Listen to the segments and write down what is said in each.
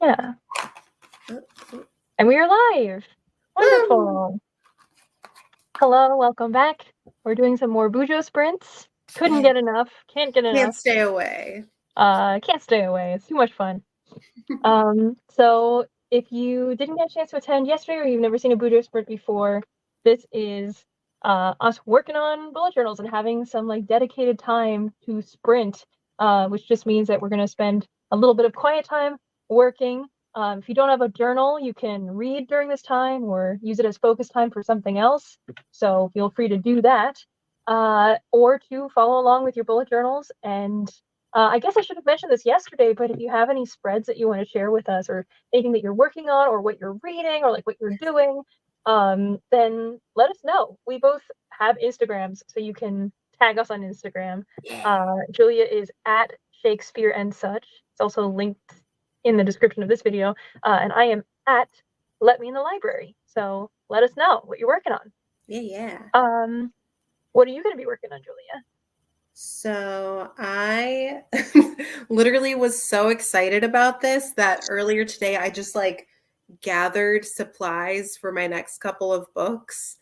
Yeah. And we are live. Wonderful. Hello, welcome back. We're doing some more bujo sprints. Couldn't get enough. Can't get enough. Can't stay away. Can't stay away. It's too much fun. So if you didn't get a chance to attend yesterday or you've never seen a bujo sprint before, this is us working on bullet journals and having some like dedicated time to sprint, which just means that we're going to spend a little bit of quiet time working. If you don't have a journal, you can read during this time or use it as focus time for something else. So feel free to do that, or to follow along with your bullet journals. And I guess I should have mentioned this yesterday, but if you have any spreads that you want to share with us or anything that you're working on or what you're reading or like what you're doing, then let us know. We both have Instagrams, so you can tag us on Instagram. Julia is at Shakespeare and Such. It's also linked in the description of this video. And I am at Let Me in the Library. So let us know what you're working on. Yeah. What are you going to be working on, Julia? So I literally was so excited about this that earlier today I just like gathered supplies for my next couple of books.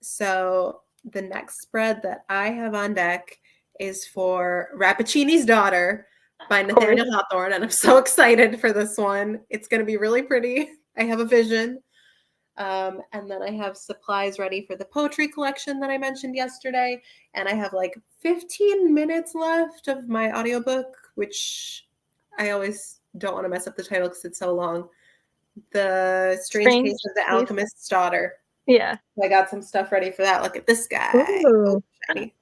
So the next spread that I have on deck is for Rappaccini's Daughter by Nathaniel Hawthorne, and I'm so excited for this one. It's going to be really pretty. I have a vision. And then I have supplies ready for the poetry collection that I mentioned yesterday. And I have like 15 minutes left of my audiobook, which I always don't want to mess up the title because it's so long. The Strange Case of the Alchemist's Daughter. Yeah. So I got some stuff ready for that. Look at this guy. Ooh. Oh, shiny.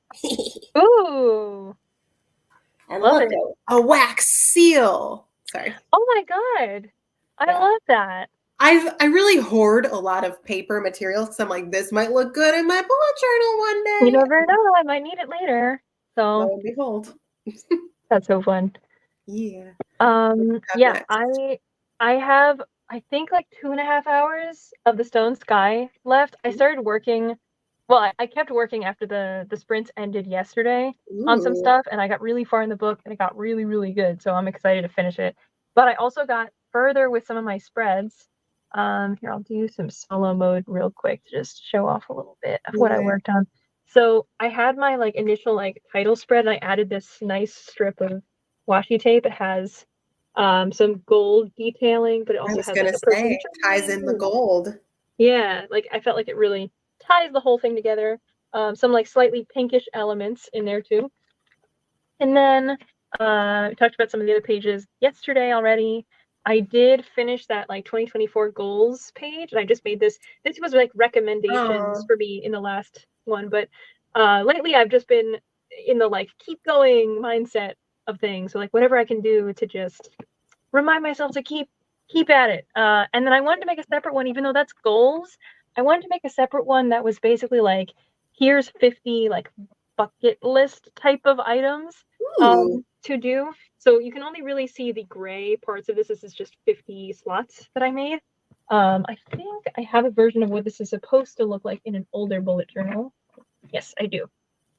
Ooh. And love look, it. A wax seal. Sorry. Oh my God. I love that. I really hoard a lot of paper materials because I'm like, this might look good in my bullet journal one day. You never know. I might need it later. So lo and behold. That's so fun. Yeah. Yeah, next? I have, I think, like 2.5 hours of The Stone Sky left. I started working, well, I kept working after the sprints ended yesterday on some stuff, and I got really far in the book, and it got really, really good, so I'm excited to finish it. But I also got further with some of my spreads. Here, I'll do some solo mode real quick to just show off a little bit of what I worked on. So I had my like initial like title spread, and I added this nice strip of washi tape. It has some gold detailing, but it also has like a purple. Ties in the gold. Yeah, like I felt like it really ties the whole thing together. Some like slightly pinkish elements in there too. And then we talked about some of the other pages yesterday already. I did finish that like 2024 goals page, and I just made this. This was like recommendations for me in the last one, but lately I've just been in the like keep going mindset of things. So like whatever I can do to just remind myself to keep at it. And then I wanted to make a separate one, even though that's goals. I wanted to make a separate one that was basically like, here's 50 like bucket list type of items to do. So you can only really see the gray parts of this. This is just 50 slots that I made. I think I have a version of what this is supposed to look like in an older bullet journal. Yes, I do.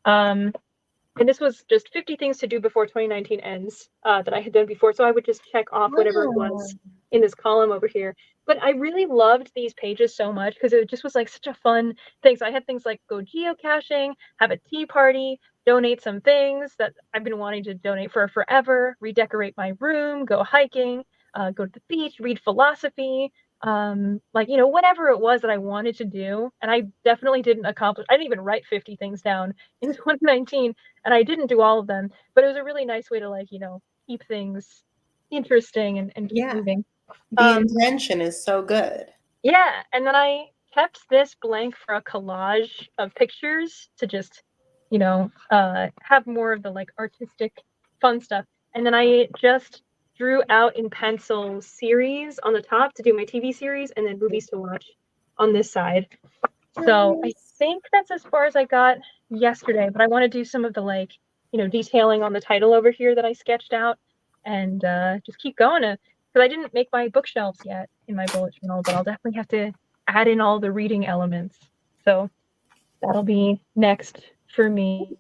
And this was just 50 things to do before 2019 ends that I had done before. So I would just check off whatever it was in this column over here. But I really loved these pages so much because it just was like such a fun thing. So I had things like go geocaching, have a tea party, donate some things that I've been wanting to donate for forever, redecorate my room, go hiking, go to the beach, read philosophy, like, you know, whatever it was that I wanted to do. And I definitely didn't accomplish. I didn't even write 50 things down in 2019, and I didn't do all of them, but it was a really nice way to like, you know, keep things interesting and keep moving. The intention is so good. Yeah, and then I kept this blank for a collage of pictures to just, you know, have more of the like artistic fun stuff. And then I just drew out in pencil series on the top to do my TV series, and then movies to watch on this side. So I think that's as far as I got yesterday, but I want to do some of the like, you know, detailing on the title over here that I sketched out, and just keep going because I didn't make my bookshelves yet in my bullet journal, but I'll definitely have to add in all the reading elements. So that'll be next for me.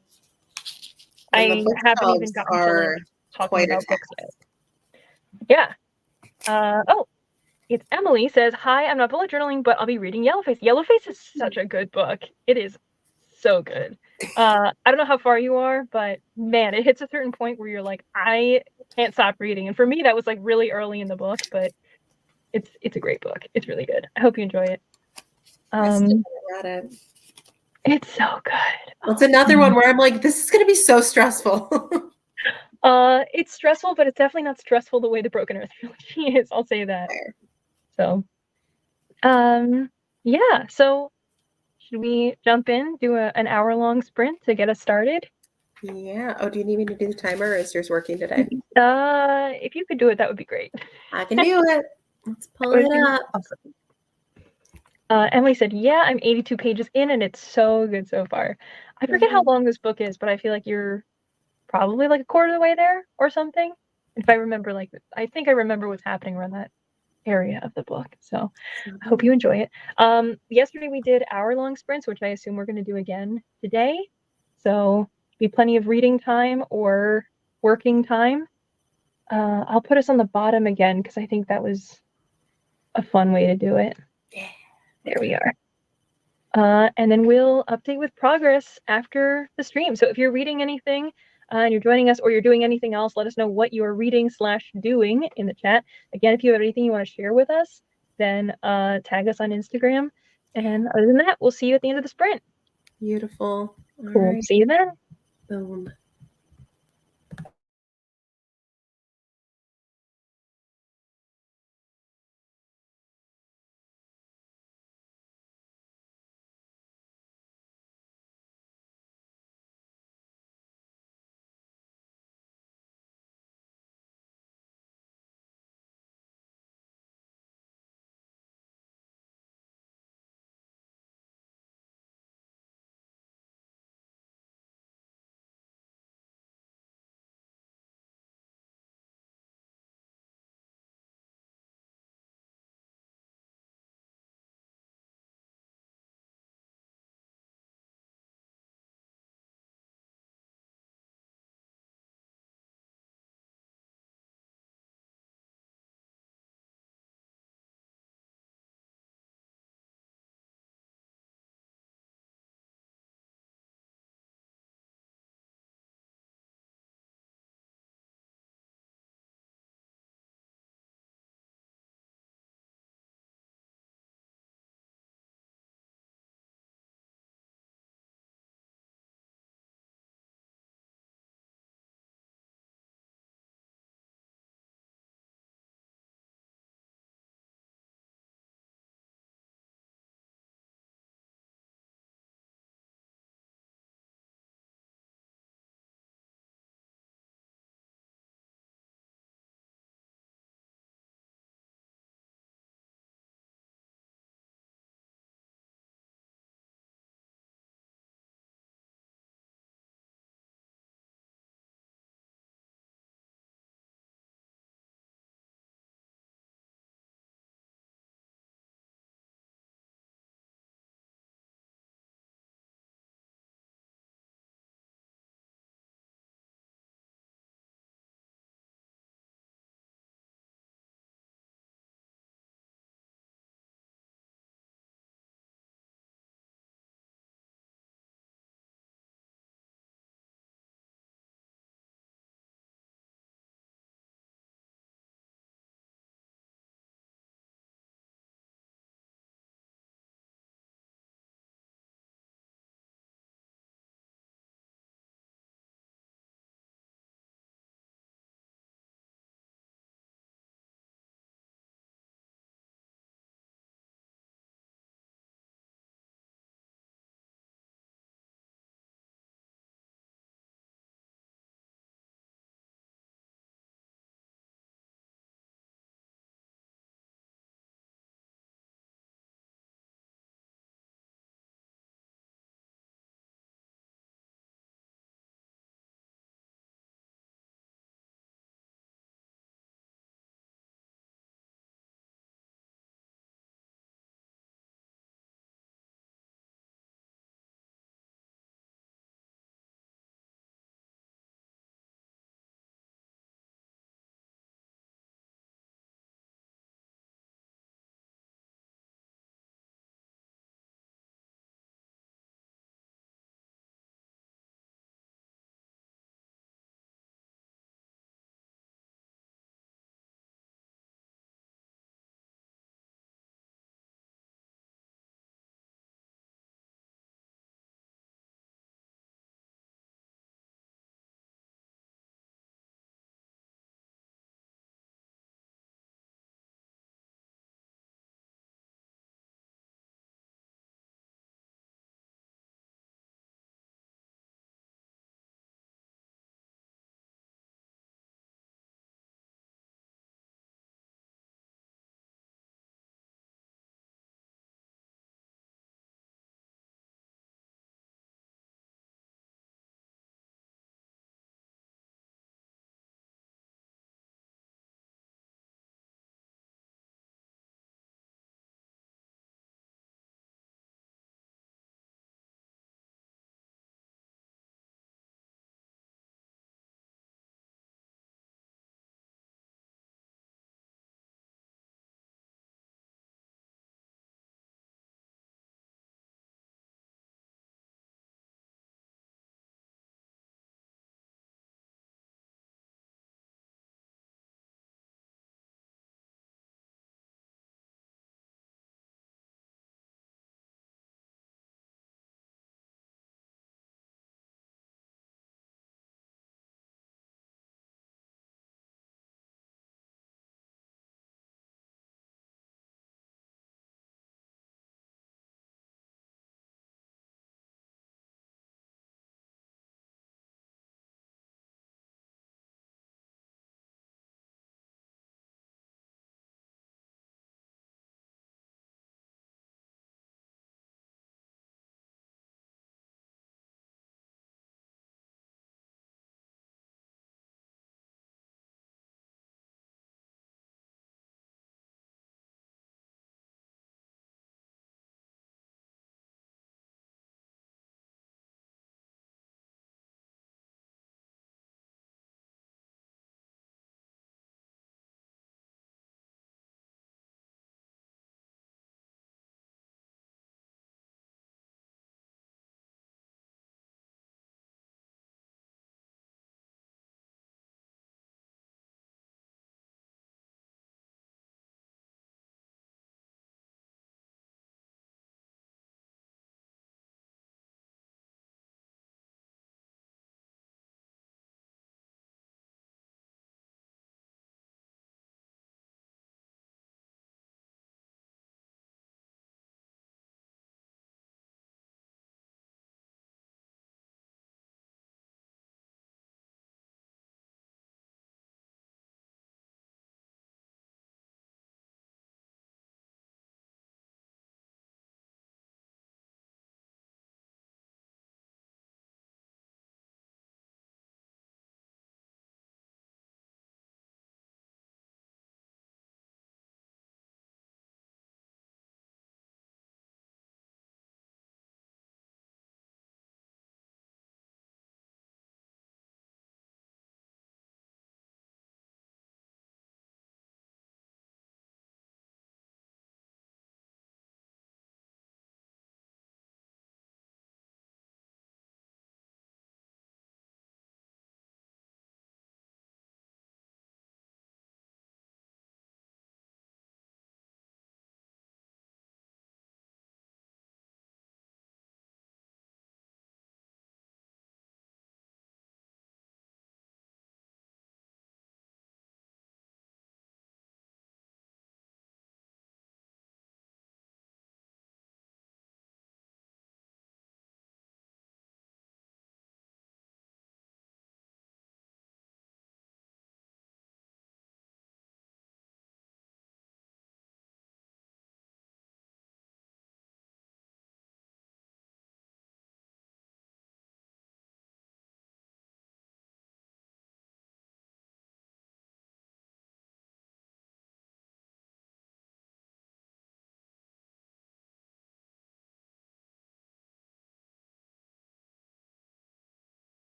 I haven't even gotten to like, talking about books yet. Yeah. Oh, it's Emily says, "Hi, I'm not bullet journaling, but I'll be reading Yellowface." Yellowface is such a good book. It is so good. I don't know how far you are, but man, it hits a certain point where you're like, I can't stop reading. And for me, that was like really early in the book, but it's a great book. It's really good. I hope you enjoy it. I still haven't read it. It's so good. It's another one where I'm like, this is going to be so stressful. It's stressful, but it's definitely not stressful the way the Broken Earth trilogy is. I'll say that. Fair. So, yeah. So, should we jump in, do an hour-long sprint to get us started? Yeah. Oh, do you need me to do the timer or is yours working today? If you could do it, that would be great. I can do it. Let's pull That it would be up. awesome. Emily said, "Yeah, I'm 82 pages in, and it's so good so far." I forget how long this book is, but I feel like you're probably like a quarter of the way there or something. If I remember, I think I remember what's happening around that area of the book. So I hope you enjoy it. Yesterday we did hour-long sprints, which I assume we're going to do again today. So be plenty of reading time or working time. I'll put us on the bottom again because I think that was a fun way to do it. Yeah. There we are. And then we'll update with progress after the stream. So if you're reading anything and you're joining us or you're doing anything else, let us know what you're reading/doing in the chat. Again, if you have anything you want to share with us, then tag us on Instagram. And other than that, we'll see you at the end of the sprint. Beautiful. All Cool. right. See you then. Boom.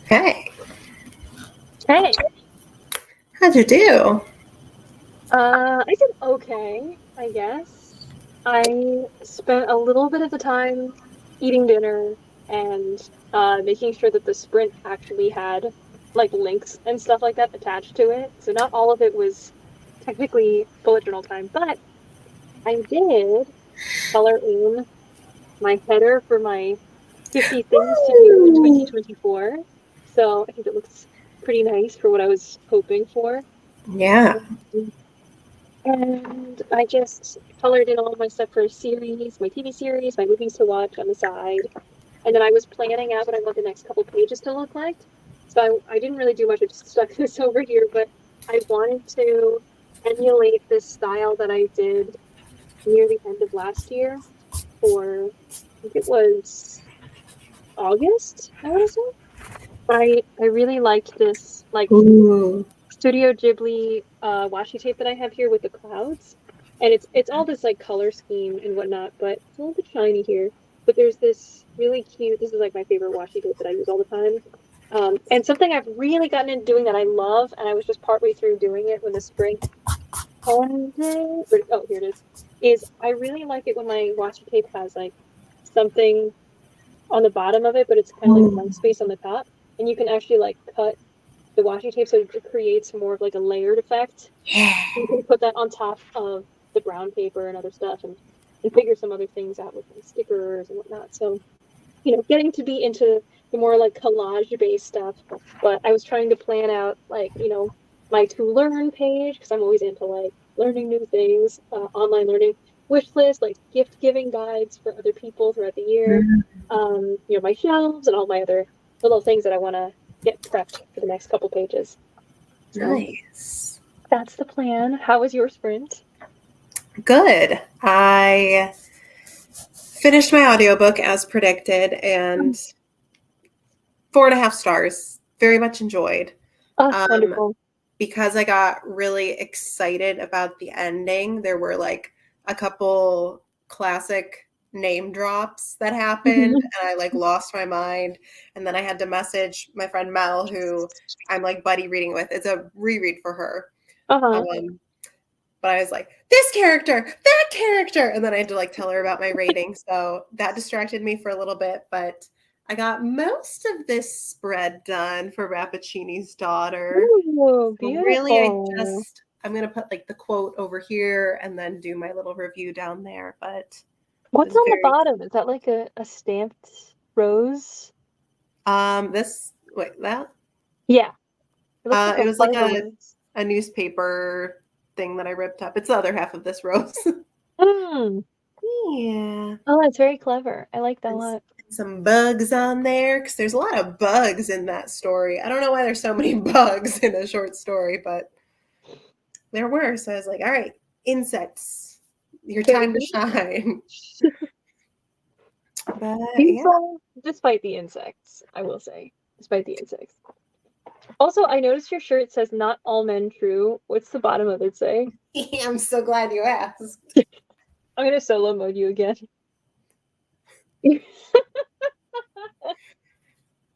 Hey, Hey, how'd you do? I did okay, I guess. I spent a little bit of the time eating dinner and making sure that the sprint actually had like links and stuff like that attached to it. So not all of it was technically bullet journal time, but I did color in my header for my 50 things to do in Woo! 2024. So I think it looks pretty nice for what I was hoping for. Yeah. And I just colored in all of my stuff for a series, my TV series, my movies to watch on the side. And then I was planning out what I want the next couple pages to look like. So I didn't really do much. I just stuck this over here, but I wanted to emulate this style that I did near the end of last year for, I think it was August, I want to say. I really liked this like Ooh. Studio Ghibli washi tape that I have here with the clouds. And it's all this like color scheme and whatnot, but it's a little bit shiny here. But there's this really cute, this is like my favorite washi tape that I use all the time. And something I've really gotten into doing that I love, and I was just partway through doing it when the spring ended. Oh, here it is I really like it when my washi tape has like something on the bottom of it, but it's kind of like blank space on the top. And you can actually like cut the washi tape so it creates more of like a layered effect. Yeah. You can put that on top of the brown paper and other stuff and figure some other things out with like stickers and whatnot. So, getting to be into the more like collage based stuff. But I was trying to plan out like, my to learn page because I'm always into like learning new things, online learning wish list, like gift giving guides for other people throughout the year. My shelves and all my other little things that I want to get prepped for the next couple pages. So Nice. that's the plan. How was your sprint? Good. I finished my audiobook as predicted and 4.5 stars. Very much enjoyed. Oh, Um, wonderful. because I got really excited about the ending. There were like a couple classic name drops that happened and I like lost my mind. And then I had to message my friend Mel, who I'm like buddy reading with. It's a reread for her. Uh-huh. Um, but I was like, this character, that character. And then I had to like tell her about my rating. So that distracted me for a little bit, but I got most of this spread done for Rappaccini's daughter. Ooh, So really, beautiful. I'm going to put like the quote over here and then do my little review down there. But it What's was on the very, bottom? Is that like a stamped rose? that, Yeah, it looks like it a was like heart of a rose. a newspaper thing that I ripped up. It's the other half of this rose. Hmm. Yeah. Oh, that's very clever. I like that a And lot. some bugs on there because there's a lot of bugs in that story. I don't know why there's so many bugs in a short story, but there were. So I was like, all right, insects, your Very time to beautiful. shine. But yeah. Beautiful, despite the insects, I will say. Despite the insects. Also, I noticed your shirt says not all men true. What's the bottom of it say? I'm so glad you asked. I'm gonna solo mode you again.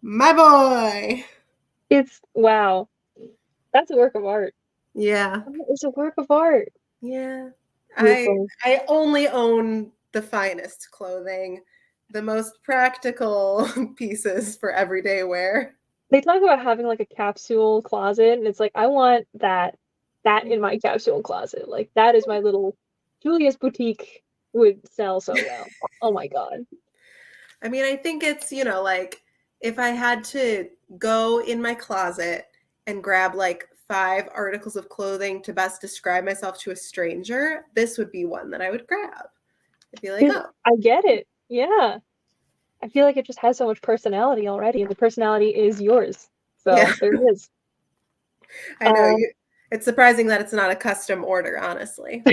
My boy. It's wow. That's a work of art. Yeah. It's a work of art. Yeah. I Beautiful. I only own the finest clothing, the most practical pieces for everyday wear. They talk about having like a capsule closet, and it's like I want that in my capsule closet. Like that is my little Julia's boutique would sell so well. Oh my god. I mean, I think it's, like if I had to go in my closet and grab like 5 articles of clothing to best describe myself to a stranger, this would be one that I would grab. I'd be like, 'Cause oh, I get it. Yeah. I feel like it just has so much personality already, and the personality is yours. yeah, So there it is. I know. Um, It's surprising that it's not a custom order, honestly.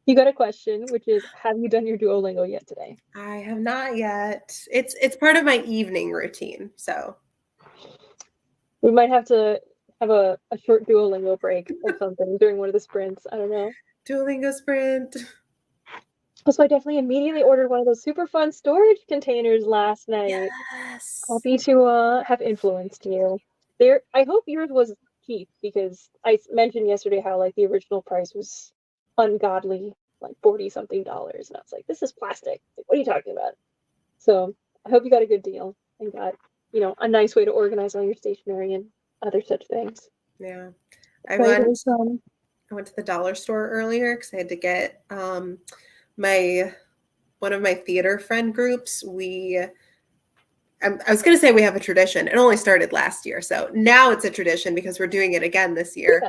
you got a question, which is, have you done your Duolingo yet today? I have not yet. It's part of my evening routine. So We might have to have a short Duolingo break or something during one of the sprints. I don't know. Duolingo sprint. So I definitely immediately ordered one of those super fun storage containers last night. Yes. Happy to have influenced you. I hope yours was cheap because mentioned yesterday how like the original price was ungodly, like 40 something dollars, and I was like, this is plastic. Like, what are you talking about? So I hope you got a good deal and got, a nice way to organize all your stationery and other such things. Yeah. I Very, went very fun. I went to the dollar store earlier because I had to get my one of my theater friend groups. I was going to say we have a tradition. It only started last year, so now it's a tradition because we're doing it again this year.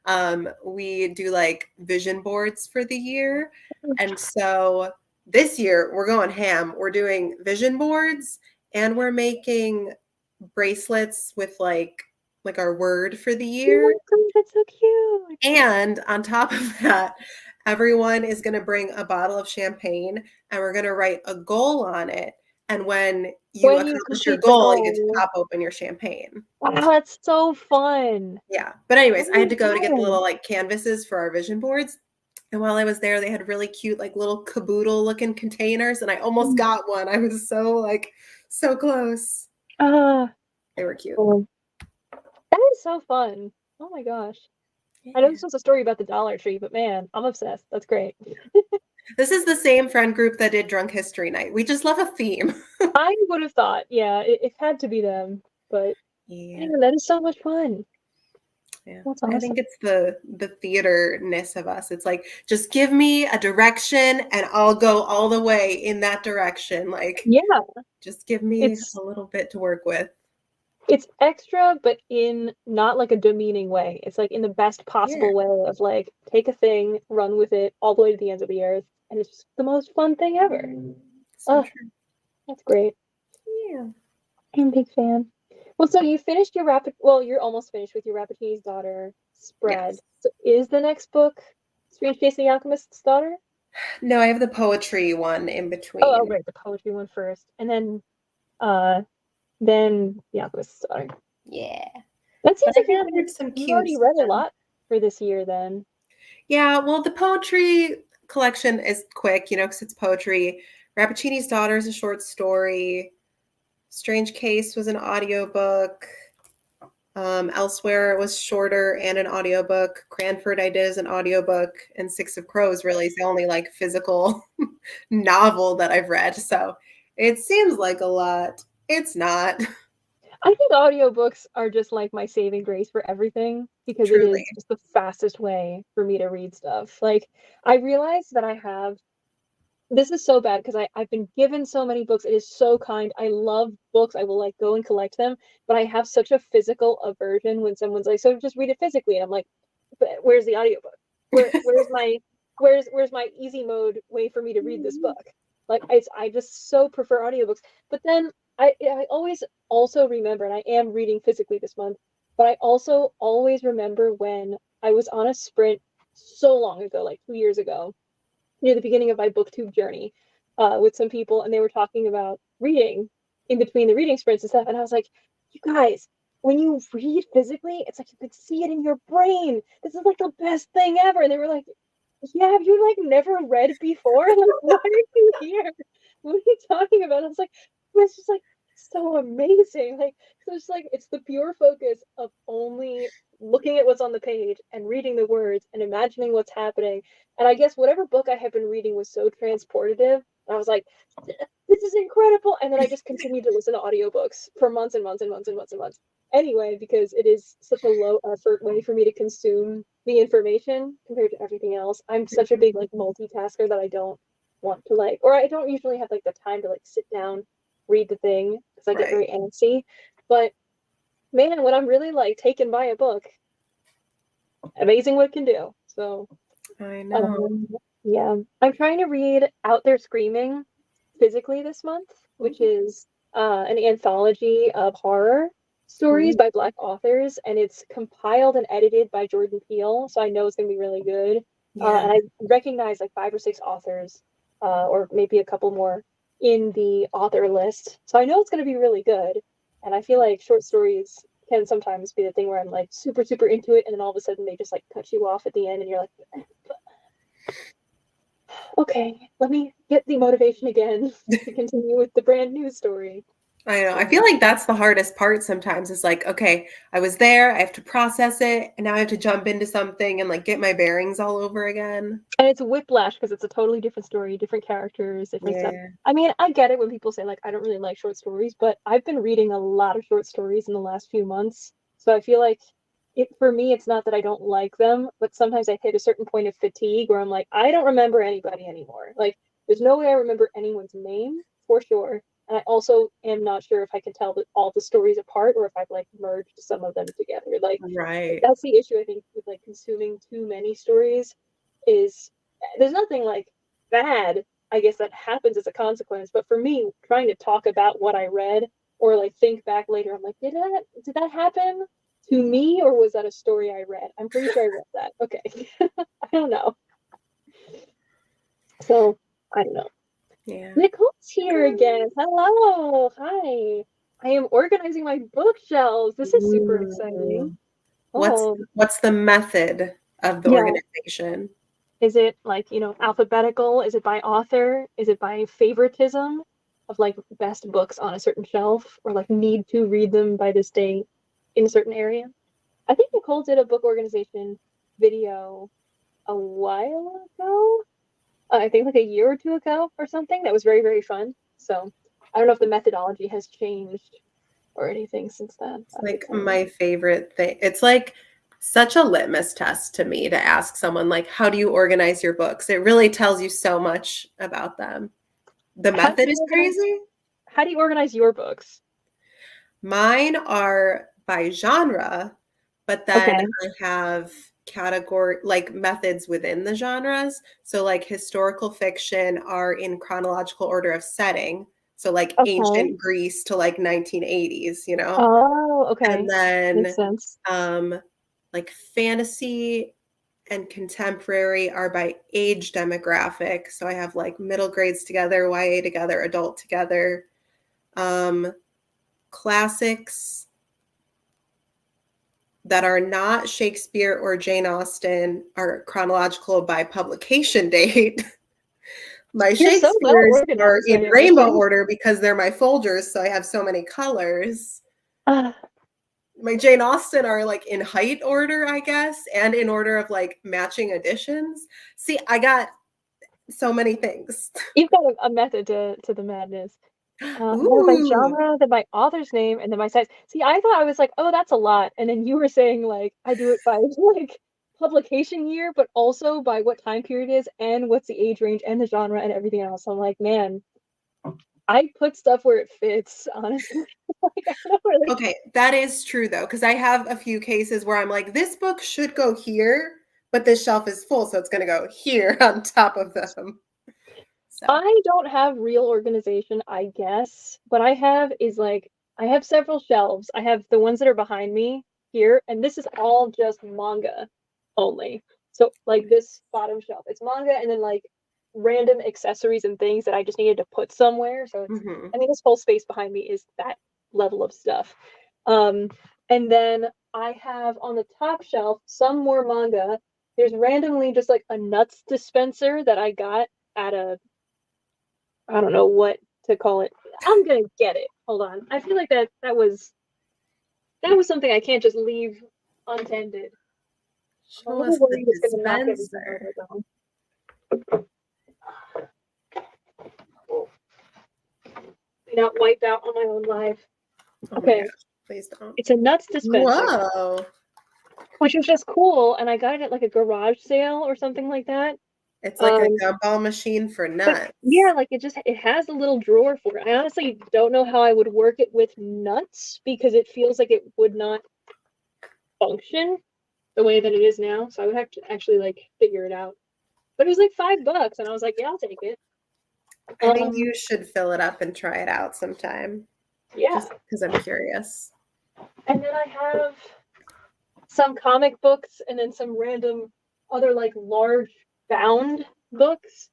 Yeah. We do like vision boards for the year, and so this year we're going ham. We're doing vision boards, and we're making bracelets with like our word for the Oh my year. god, that's so cute. And on top of that, everyone is going to bring a bottle of champagne and we're going to write a goal on it. And when you When you accomplish your complete the goal, you get to goal. pop open your champagne. Wow, that's so fun. Yeah. But anyways, Oh I my had to go to get the god. little like canvases for our vision boards. And while I was there, they had really cute, like little caboodle looking containers. And I almost got one. I was so close. Ah, They were cute. oh, that is so fun. Oh my gosh. I know Yeah. this was a story about the Dollar Tree, but man, I'm obsessed. That's great. This is the same friend group that did Drunk History Night. We just love a theme. I would have thought, yeah, it had to be them, but Yeah. man, that is so much fun. Yeah. That's I think awesome. it's the theater-ness of us. It's like, just give me a direction and I'll go all the way in that direction. Like, Yeah, just give me it's a little bit to work with. it's extra, but in not like a demeaning way. It's like in the best Yeah. possible way of like take a thing, run with it all the way to the ends of the earth, and it's just the most fun thing ever. So Oh, true. that's great. Yeah. I'm a big fan. Well, so you finished your well, you're almost finished with your Rappaccini's Daughter spread. Yes. So is the next book Strange Case of the Alchemist's Daughter? No, I have the poetry one in Oh, between. right, the poetry one first, and uh then the Alchemist's Daughter. Yeah. That But seems I like gathered some you've cute already read a stuff. lot for this year then. Yeah, well, the poetry collection is quick, because it's poetry. Rappaccini's Daughter is a short story. Strange Case was an audiobook. Elsewhere, it was shorter and an audiobook. Cranford, I did as an audiobook. And Six of Crows really is the only like physical novel that I've read. So it seems like a lot. It's not. I think audiobooks are just like my saving grace for everything because it Truly. is just the fastest way for me to read stuff. Like I realize that I have this is so bad because I've been given so many books. It is so kind. I love books. I will like go and collect them, but I have such a physical aversion when someone's like, "So just read it physically," and I'm like, "But where's the audiobook? Where's my easy mode way for me to read this book?" Like I just so prefer audiobooks. But then I always also remember, and I am reading physically this month, but I also always remember when I was on a sprint so long ago, like 2 years ago near the beginning of my booktube journey with some people, and they were talking about reading in between the reading sprints and stuff. And I was like, you guys, when you read physically, it's like you could see it in your brain. This is like the best thing ever. And they were like, yeah, have you like never read before? Like, why are you here? What are you talking about? I was like, it's just like so amazing. Like, so it's like it's the pure focus of only looking at what's on the page and reading the words and imagining what's happening. And I guess whatever book I had been reading was so transportative. I was like, this is incredible. And then I just continued to listen to audiobooks for months and months and months and months and months. Anyway, because it is such a low effort way for me to consume the information compared to everything else. I'm such a big like multitasker that I don't want to like, or I don't usually have like the time to like sit down, read the thing because I get Right. very antsy. But man, when I'm really like taken by a book, amazing what it can do. So I know. um, yeah, I'm trying to read Out There Screaming physically this month, which Ooh. is an anthology of horror stories Ooh. by Black authors, and it's compiled and edited by Jordan Peele, so I know it's going to be really good. Yeah. And I recognize like 5 or 6 authors, or maybe a couple more in the author list, so I know it's going to be really good. And I feel like short stories can sometimes be the thing where I'm like super, super into it, and then all of a sudden they just like cut you off at the end, and you're like, Okay, let me get the motivation again to continue with the brand new story. I know. I feel like that's the hardest part sometimes. It's like, okay, I was there, I have to process it, and now I have to jump into something and like get my bearings all over again. And it's whiplash because it's a totally different story, different characters, different stuff. Yeah. I mean, I get it when people say like I don't really like short stories, but I've been reading a lot of short stories in the last few months. So I feel like it for me it's not that I don't like them, but sometimes I hit a certain point of fatigue where I'm like, I don't remember anybody anymore. Like there's no way I remember anyone's name for sure. And I also am not sure if I can tell all the stories apart or if I've like merged some of them together. Like Right. that's the issue I think with like consuming too many stories is there's nothing like bad, I guess, that happens as a consequence. But for me, trying to talk about what I read or like think back later, I'm like, did that happen to me or was that a story I read? I'm pretty sure I read that. Okay. I don't know. So I don't know. Yeah. Nicole's here again. Hello. Hi. I am organizing my bookshelves. This is super exciting. Ooh. What's Oh, what's the method of the yeah. organization? Is it like, alphabetical? Is it by author? Is it by favoritism of like best books on a certain shelf or like need to read them by this date in a certain area? I think Nicole did a book organization video a while ago. I think like a year or two ago or something. That was very, very fun. So I don't know if the methodology has changed or anything since then. It's like my favorite thing. It's like such a litmus test to me to ask someone like, how do you organize your books? It really tells you so much about them. The How do method you is organize crazy. how do you organize your books? Mine are by genre, but then Okay. I have category like methods within the genres. So like historical fiction are in chronological order of setting. So like Okay. ancient Greece to like 1980s, you know? Oh, And okay. Makes then sense. um like fantasy and contemporary are by age demographic. So I have like middle grades together, YA together, adult together. Um Classics that are not Shakespeare or Jane Austen are chronological by publication date. My You're so well Shakespeare's are organized, I in rainbow imagine. order because they're my Folgers, so I have so many colors. Uh, My Jane Austen are like in height order, I guess, and in order of like matching editions. See, I got so many things. you've got a method to the madness. I have my Ooh. genre, then my author's name, and then my size. See, I thought I was like, oh, that's a lot. And then you were saying like I do it by like publication year, but also by what time period it is and what's the age range and the genre and everything else. I'm like, man, I put stuff where it fits, honestly. Like I don't really Okay, that is true though, because I have a few cases where I'm like, this book should go here, but this shelf is full, so it's going to go here on top of them. So, I don't have real organization, I guess. What I have is like I have several shelves. I have the ones that are behind me here, and this is all just manga only. So like this bottom shelf, it's manga and then like random accessories and things that I just needed to put somewhere. So it's mhm. I mean this whole space behind me is that level of stuff. Um and then I have on the top shelf some more manga. There's randomly just like a nuts dispenser that I got at a I don't know what to call it. I'm gonna get it. Hold on. I feel like that was something I can't just leave untended. I'm a Show little us the worried it's gonna knock everything dispenser. over though. May not wipe out on my own life. Oh my Okay, gosh, please don't. it's a nuts dispenser, Whoa. which is just cool, and I got it at like a garage sale or something like that. It's like a Um, gumball machine for but yeah, nuts. like it has a little drawer for it. I honestly don't know how I would work it with nuts because it feels like it would not function the way that it is now. So I would have to actually like figure it out. But it was like $5, and I was like, yeah, I'll take it. I think Um, you should fill it up and try it out sometime, yeah. just because I'm curious. And then I have some comic books, and then some random other like large bound books.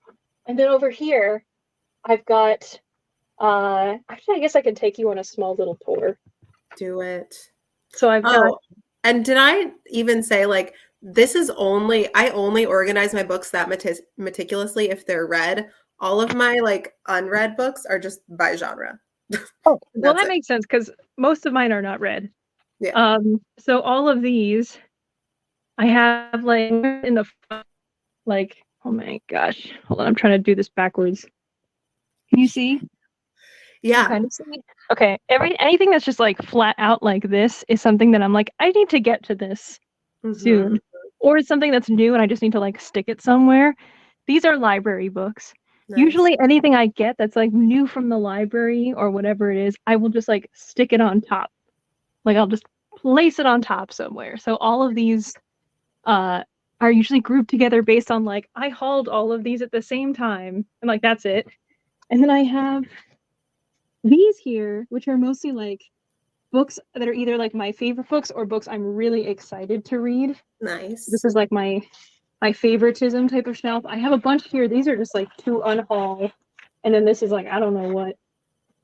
And then over here, I've got. Actually, I guess I can take you on a small little tour. Do it. So I've got. Oh, and did I even say like I only organize my books that meticulously if they're read. All of my like unread books are just by genre. Oh, well, That's that it. makes sense because most of mine are not read. Yeah. So all of these I have like in the like, oh my gosh, hold on, I'm trying to do this backwards. Can you see? Yeah. Kind of see. Okay, anything that's just like flat out like this is something that I'm like, I need to get to this Mm-hmm. soon, or it's something that's new and I just need to like stick it somewhere. These are library books. Nice. Usually anything I get that's like new from the library or whatever it is, I will just like stick it on top. Like I'll just place it on top somewhere. So all of these uh are usually grouped together based on like I hauled all of these at the same time and like that's it. And then I have these here, which are mostly like books that are either like my favorite books or books I'm really excited to read. This Nice. is like my favoritism type of shelf. I have a bunch here. These are just like to unhaul. And then this is like I don't know what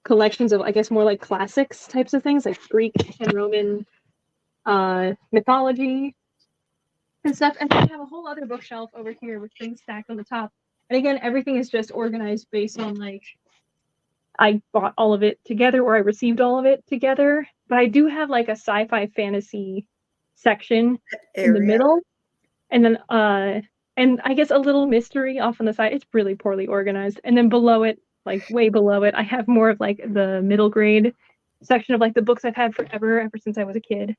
collections of I guess more like classics types of things like Greek and Roman mythology and stuff. And then I have a whole other bookshelf over here with things stacked on the top. And again, everything is just organized based on like I bought all of it together or I received all of it together. But I do have like a sci-fi fantasy section in the Area. middle. And then and I guess a little mystery off on the side. It's really poorly organized. And then below it, like way below it, I have more of like the middle grade section of like the books I've had forever, ever since I was a kid.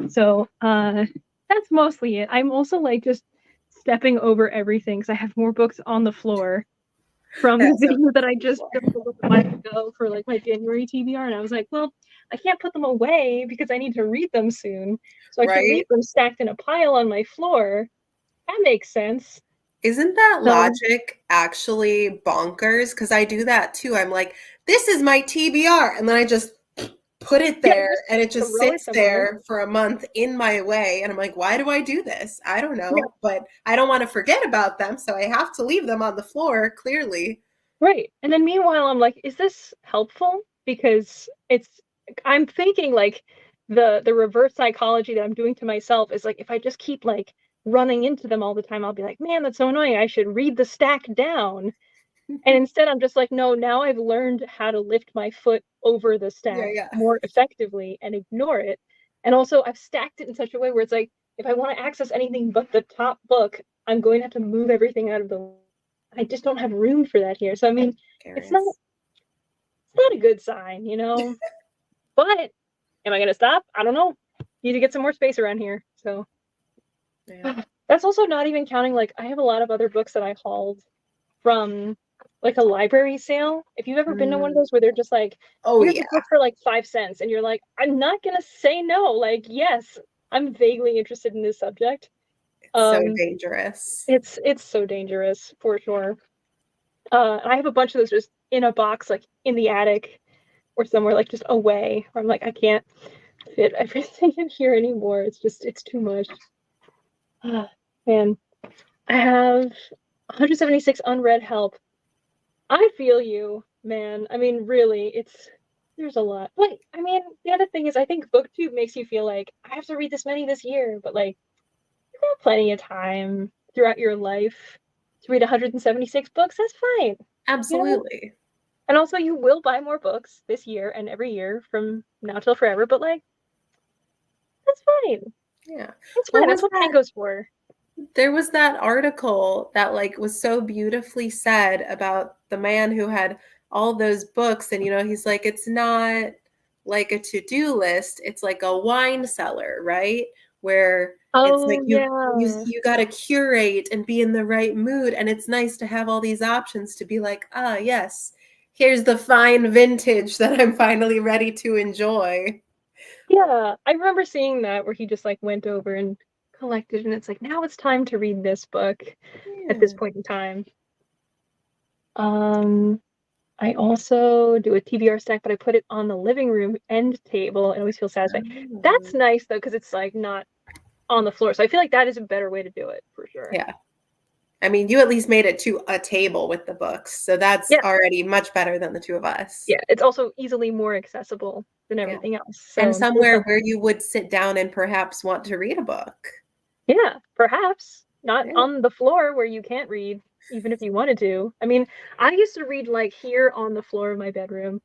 So that's mostly it. I'm also like just stepping over everything because I have more books on the floor from the That's so video that I just filmed a little while ago for like my January TBR, and I was like, well, I can't put them away because I need to read them soon, so I can leave right. them stacked in a pile on my floor. That makes sense. Isn't that So logic actually bonkers? Because I do that too. I'm like, this is my TBR. And then I just put it yeah, there just and it just throw it sits somewhere. there for a month in my way. And I'm like, why do I do this? I don't Yeah, know. But I don't want to forget about them. So I have to leave them on the floor, clearly. right. And then meanwhile, I'm like, is this helpful? Because I'm thinking like the reverse psychology that I'm doing to myself is like if I just keep like running into them all the time, I'll be like, man, that's so annoying. I should read the stack down. And instead, I'm just like, no, now I've learned how to lift my foot over the Yeah, stack yeah. more effectively and ignore it. And also, I've stacked it in such a way where it's like, if I want to access anything but the top book, I'm going to have to move everything out of the. I just don't have room for that here. So I mean, it's not Curious. it's not a good sign, you know. But am I going to stop? I don't know. Need to get some more space around here. So Yeah. that's also not even counting like I have a lot of other books that I hauled from like a library sale. If you've ever been to one of Mm. those where they're just like, Oh, here's yeah. a book for like 5 cents, and you're like, I'm not gonna say no. Like, yes, I'm vaguely interested in this subject. It's so Um, dangerous. it's so dangerous for sure. I have a bunch of those just in a box, like in the attic or somewhere, like just away. Where I'm like, I can't fit everything in here anymore. It's too much. Man, I have 176 unread help. I feel you, man. I mean, really, there's a lot. But I mean, the other thing is I think BookTube makes you feel like I have to read this many this year, but like you have plenty of time throughout your life to read 176 books. That's fine. You know? Absolutely. And also you will buy more books this year and every year from now till forever, but like that's fine. Yeah. It's What fine. was That's what that? Tango's for. There was that article that like was so beautifully said about the man who had all those books, and he's like, it's not like a to-do list, it's like a wine cellar, right? Where it's like Oh yeah. you got to curate and be in the right mood, and it's nice to have all these options to be like, ah, yes, here's the fine vintage that I'm finally ready to enjoy. Yeah, I remember seeing that where he just like went over and collected, and it's like now it's time to read this book at this Yeah. point in time. Um, I also do a TBR stack, but I put it on the living room end table and always feel satisfied. That's Oh. nice though, because it's like not on the floor. So I feel like that is a better way to do it for sure. Yeah. I mean, you at least made it to a table with the books, so that's Yeah, already much better than the two of us. yeah. It's also easily more accessible than Yeah. everything else. And So there's somewhere that. where you would sit down and perhaps want to read a book. Yeah, perhaps not Yeah. on the floor where you can't read, even if you wanted to. I mean, I used to read like here on the floor of my bedroom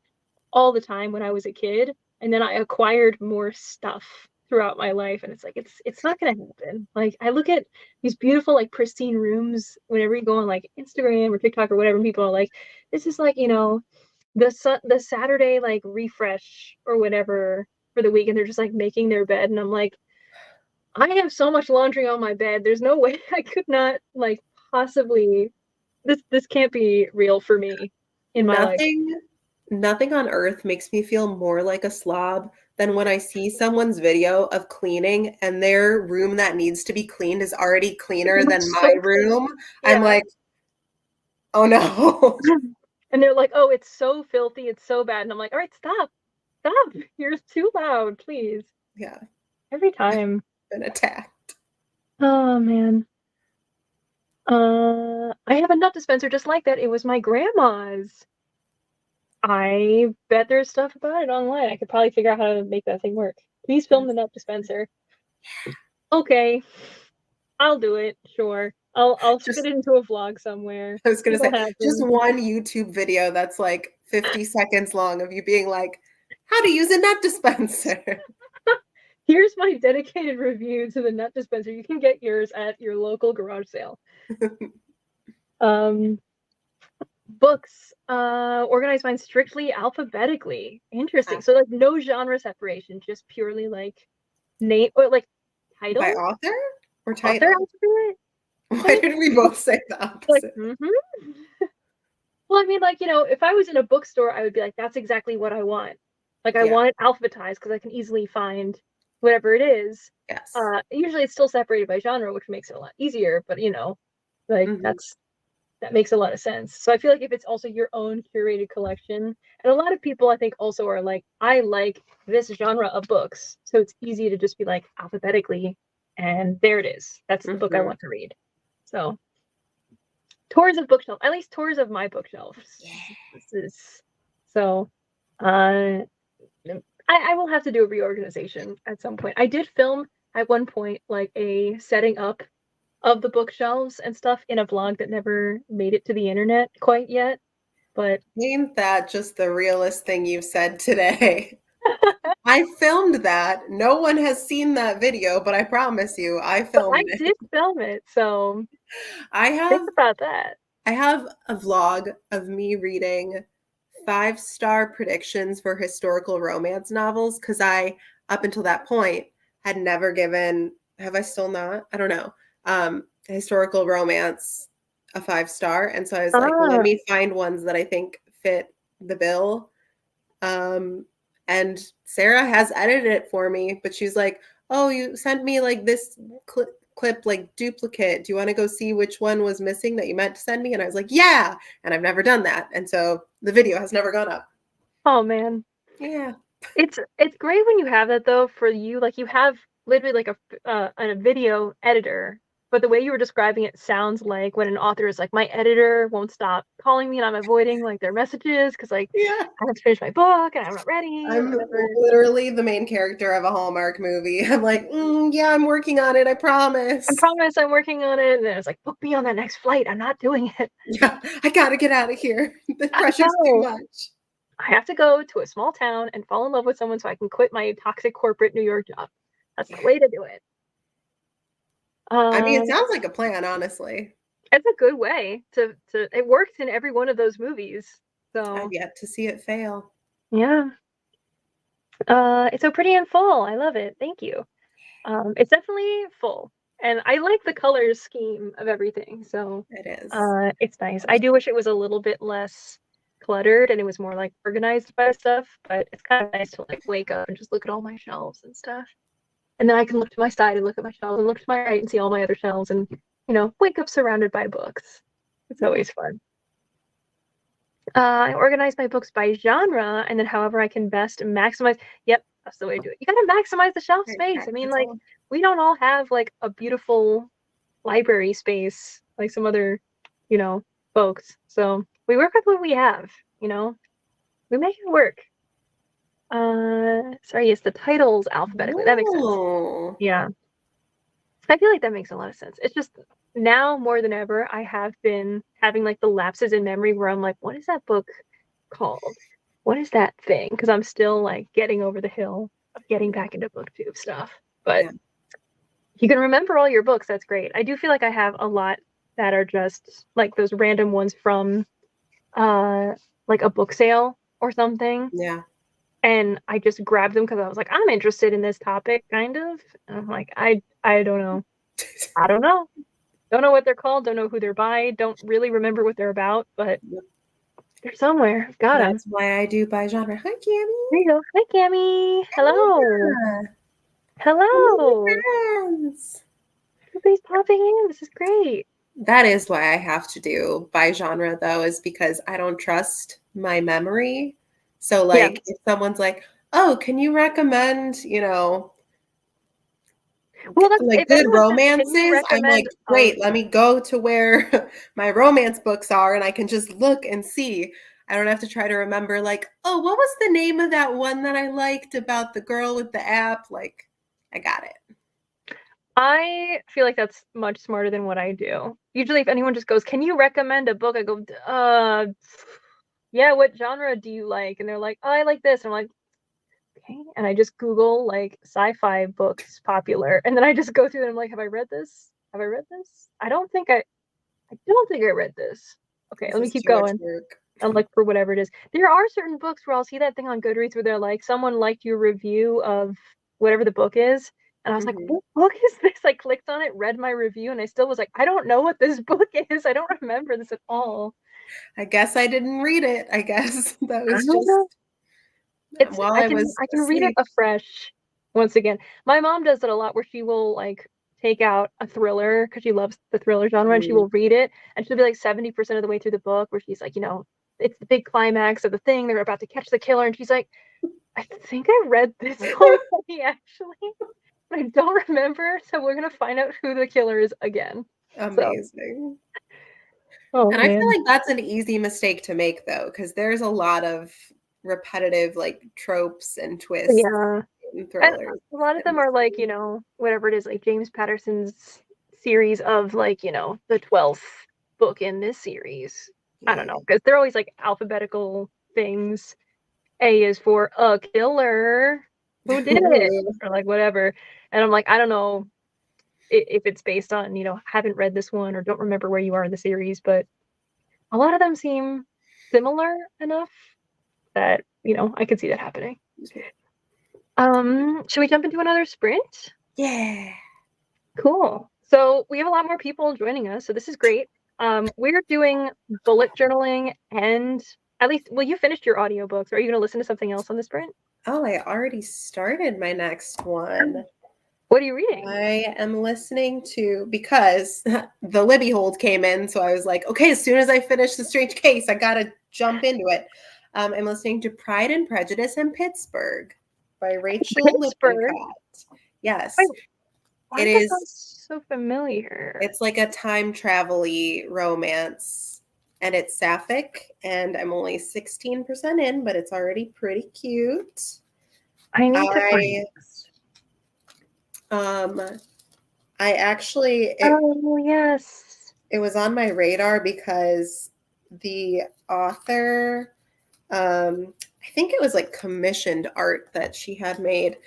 all the time when I was a kid, and then I acquired more stuff throughout my life, and it's like it's not gonna happen. Like I look at these beautiful like pristine rooms whenever you go on like Instagram or TikTok or whatever, and people are like, this is like, the Saturday like refresh or whatever for the week, and they're just like making their bed, and I'm like, I have so much laundry on my bed. There's no way I could not like possibly this can't be real for me in my life. Nothing on earth makes me feel more like a slob than when I see someone's video of cleaning and their room that needs to be cleaned is already cleaner Looks than my so clean. room. I'm Yeah. like, "Oh, no." And they're like, "Oh, it's so filthy, it's so bad." And I'm like, "All right, stop. Stop. You're too loud, please." Yeah, Every time. been attacked. Oh man. I have a nut dispenser just like that. It was my grandma's. I bet there's stuff about it online. I could probably figure out how to make that thing work. Please film the nut dispenser. Okay, I'll do it. Sure. I'll fit Just it into a vlog somewhere. I was gonna It'll say, just happen. one YouTube video that's like 50 seconds long of you being like, "How to use a nut dispenser." Here's my dedicated review to the nut dispenser. You can get yours at your local garage sale. Um, books, organize mine strictly alphabetically. Interesting. So like no genre separation, just purely like name or like By title, author or author title? alphabet. Why did we both say the Like, opposite? Well, I mean, like, if I was in a bookstore, I would be like, that's exactly what I want. Like, I Yeah. want it alphabetized because I can easily find whatever it is. Yes. Usually it's still separated by genre, which makes it a lot easier, but like Mhm. that makes a lot of sense. So I feel like if it's also your own curated collection, and a lot of people I think also are like, I like this genre of books, so it's easy to just be like alphabetically, and there it is. That's the book I Mhm. want to read. So tours of bookshelf, at least tours of my bookshelves. This is so. Uh, I will have to do a reorganization at some point. I did film at one point like a setting up of the bookshelves and stuff in a vlog that never made it to the internet quite yet. But Ain't that just the realest thing you've said today? I filmed that. No one has seen that video, but I promise you, I I filmed it. did film it, so I think have about that. I have a vlog of me reading five-star predictions for historical romance novels because I, up until that point, had never given, have I still not? I don't know, historical romance a five-star. And so I was like, well, let Ah, me find ones that I think fit the bill. Um, and Sarah has edited it for me, but she's like, "Oh, you sent me like this clip like duplicate. Do you want to go see which one was missing that you meant to send me?" And I was like, "Yeah." And I've never done that. And so the video has never gone up. oh man. Yeah. It's great when you have that though for you. Like you have literally like a video editor, but the way you were describing it sounds like when an author is like, my editor won't stop calling me and I'm avoiding like their messages because like Yeah. I have to finish my book and I'm not ready or I'm whatever. literally the main character of a Hallmark movie. I'm like, yeah, I'm working on it. I I promise. promise I'm working on it. And then it's like, book me on that next flight. I'm not doing it. Yeah, I gotta get out of here. The I pressure's too know. much. I have to go to a small town and fall in love with someone so I can quit my toxic corporate New York job. That's the Yeah. way to do it. I mean, it Um, sounds like a plan, honestly. it's a good way to it works in every one of those movies. I've So yet to see it fail. yeah. It's so pretty and full. I love it. Thank you. It's definitely full. And I like the color scheme of everything. So It is. it's nice. I do wish it was a little bit less cluttered and it was more like organized by stuff, but it's kind of nice to like wake up and just look at all my shelves and stuff. And then I can look to my side and look at my shelves and look to my right and see all my other shelves and, wake up surrounded by books. It's Yeah. always fun. I organize my books by genre and then however I can best maximize. Yep, that's the way to do it. You gotta maximize the shelf Very space. I mean, like, practical. we don't all have like a beautiful library space like some other, you know, folks. So we work with what we have, you know, we make it work. Sorry, yes, the titles alphabetically. That makes sense. Oh, Yeah. I feel like that makes a lot of sense. It's just now more than ever, I have been having like the lapses in memory where I'm like, what is that book called? What is that thing? Because I'm still like getting over the hill of getting back into booktube stuff. But Yeah. you can remember all your books. That's great. I do feel like I have a lot that are just like those random ones from uh like a book sale or something. Yeah. And I just grabbed them because I was like, I'm interested in this topic, kind of. And I'm like, I don't know. I don't know. Don't know what they're called. Don't know who they're by. Don't really remember what they're about, but Yep. they're somewhere. Got them. That's why I do by genre. Hi, There Cammy. you go. Hi, Cami. Hello. Yeah. Hello, Hello. friends. Everybody's popping in. This is great. That is why I have to do by genre, though, is because I don't trust my memory. So, Yeah. like, if someone's like, "Oh, can you recommend, Well, that's like if good anyone says, can you romances?" I'm like, recommend "Great, let me go to where my romance books are, and I can just look and see." I don't have to try to remember, like, "Oh, what was the name of that one that I liked about the girl with the app?" Like, I got it. I feel like that's much smarter than what I do. Usually if anyone just goes, can you recommend a book? I go, yeah, what genre do you like? And they're like, oh, I like this. And I'm like, okay. And I just Google like sci-fi books popular. And then I just go through and I'm like, have I read this? Have I read this? I don't think I read this. Okay, This let me is keep too much going. work. And look for whatever it is. There are certain books where I'll see that thing on Goodreads where they're like, someone liked your review of whatever the book is. And I was like, Mhm. what book is this? I clicked on it, read my review, and I still was like, I don't know what this book is. I don't remember this at all. I guess I didn't read it. I guess that I was don't just know. It's while I I can was I can read it asleep. afresh once again. My mom does it a lot where she will like take out a thriller because she loves the thriller genre and she Mm. will read it and she'll be like 70% of the way through the book where she's like, it's the big climax of the thing, they're about to catch the killer, and she's like, I think I read this already actually. I don't remember, so we're gonna find out who the killer is again. So, Amazing. oh And I feel man. like that's an easy mistake to make though, because there's a lot of repetitive like tropes and twists Yeah. in And thrillers a lot of and them are like, mysteries. whatever it is, like James Patterson's series of like, the 12th book in this series. I don't Yeah. know, because they're always like alphabetical things. A is for a killer. Who did it? Or like whatever. And I'm like, I don't know if it's based on, haven't read this one or don't remember where you are in the series, but a lot of them seem similar enough that, I could see that happening. Should we jump into another sprint? Yeah. Cool. So we have a lot more people joining us, so this is great. We're doing bullet journaling, and at least, well, you finished your audiobooks. Are you going to listen to something else on the sprint? Oh, I already started my next one. What are you reading? I am listening to because the Libby hold came in, so I was like, okay, as soon as I finish the Strange Case, I gotta jump into it. I'm listening to Pride and Prejudice in Pittsburgh by Rachel Pittsburgh. Lippincott. Yes, Wait, why it does that sound is. so familiar? It's like a time travel-y romance, and it's sapphic, and I'm only 16% in, but it's already pretty cute. I need to find I this. um I actually Oh, yes. it was on my radar because the author, I think it was like commissioned art that she had made,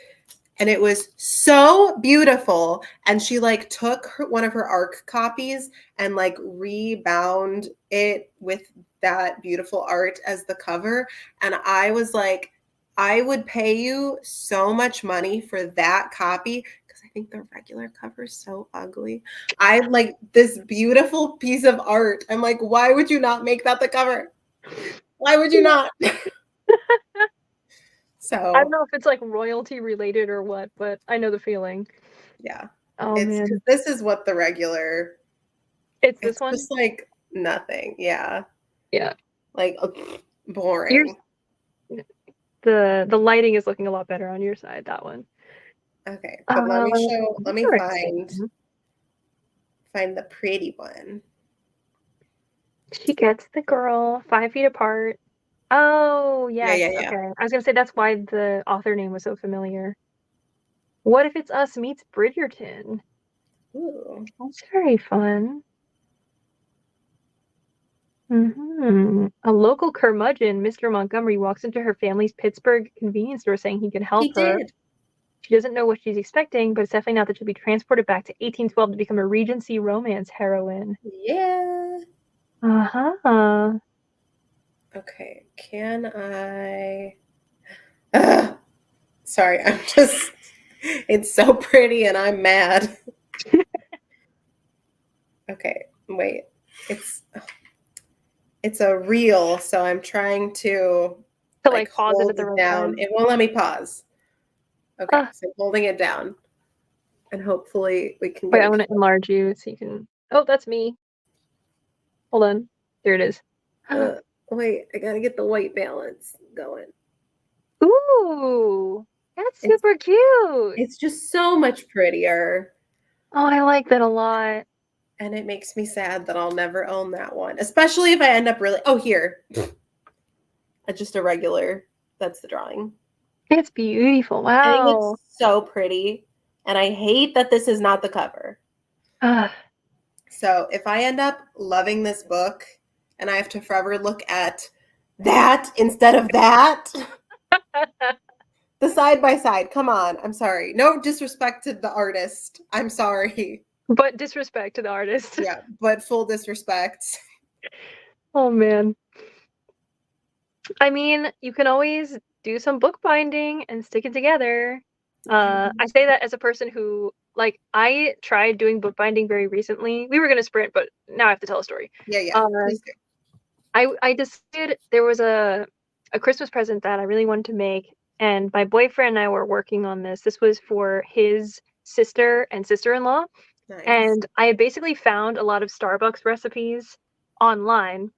and it was so beautiful. And she like took one of her ARC copies and like rebound it with that beautiful art as the cover. And I was like, I would pay you so much money for that copy because I think the regular cover is so ugly. I like this beautiful piece of art. I'm like, why would you not make that the cover? Why would you not? I don't So know if it's like royalty related or what, but I know the feeling. yeah, Oh it's because man. this is what the regular. It's this It's one? just like nothing. Yeah, Yeah. like Yours boring. the lighting is looking a lot better on your side, that one. Okay, but let me show. Let me Interesting. find the pretty one. She gets the girl 5 feet apart. Oh, Yeah, yes. yeah, yeah. Okay. I was gonna say that's why the author name was so familiar. What if it's us meets Bridgerton? Ooh. That's very fun. A local curmudgeon, Mr. Montgomery, walks into her family's Pittsburgh convenience store saying he can help He her. did. She doesn't know what she's expecting, but it's definitely not that she'll be transported back to 1812 to become a Regency romance heroine. Yeah. Uh-huh. Okay. Can I? Ugh. Sorry, I'm just. It's so pretty, and I'm mad. Okay, wait. It's a reel, so I'm trying to To like like pause it hold at the it right down. time. It won't let me pause. Okay, Uh, so I'm holding it down, and hopefully we can wait, get I it. want to enlarge you so you can. Oh, that's me. Hold on. There it is. Wait, I gotta get the white balance going. Ooh, that's It's super cute. it's just so much prettier, Oh, I like that a lot. and it makes me sad that I'll never own that one, especially if I end up really. Oh, here, just a regular. That's the drawing. It's beautiful. I think Wow. it's so pretty, and I hate that this is not the cover. Uh, So if I end up loving this book and I have to forever look at that instead of that, the side by side, come on. I'm sorry. No disrespect to the artist. I'm sorry. but disrespect to the artist. Yeah, but full disrespect. Oh man. I mean, you can always do some bookbinding and stick it together. I say that as a person who, like, I tried doing bookbinding very recently. We were gonna sprint, but now I have to tell a story. Yeah, yeah. Uh, Please do. I decided there was a Christmas present that I really wanted to make, and my boyfriend and I were working on this. This was for his sister and sister-in-law, Nice. and I had basically found a lot of Starbucks recipes online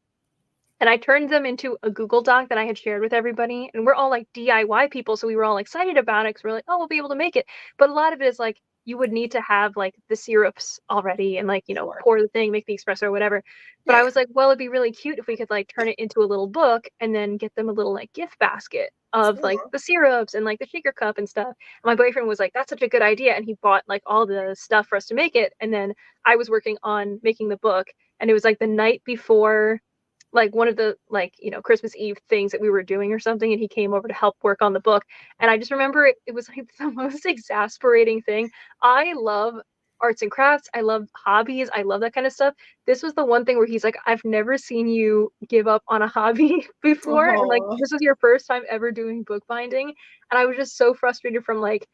and I turned them into a Google Doc that I had shared with everybody. And we're all like DIY people, so we were all excited about it because we're like, oh, we'll be able to make it. But a lot of it is like you would need to have like the syrups already and like, Sure. pour the thing, make the espresso or whatever. But Yeah, I yeah. was like, well, it'd be really cute if we could like turn it into a little book and then get them a little like gift basket of like Aw, the syrups and like the shaker cup and stuff. And my boyfriend was like, that's such a good idea. And he bought like all the stuff for us to make it. And then I was working on making the book. And it was like the night before like one of the like Christmas Eve things that we were doing or something, and he came over to help work on the book. And I just remember it was like the most exasperating thing. I love arts and crafts, I love hobbies, I love that kind of stuff. This was the one thing where he's like, I've never seen you give up on a hobby before, and like aw. this was your first time ever doing bookbinding. And I was just so frustrated from like,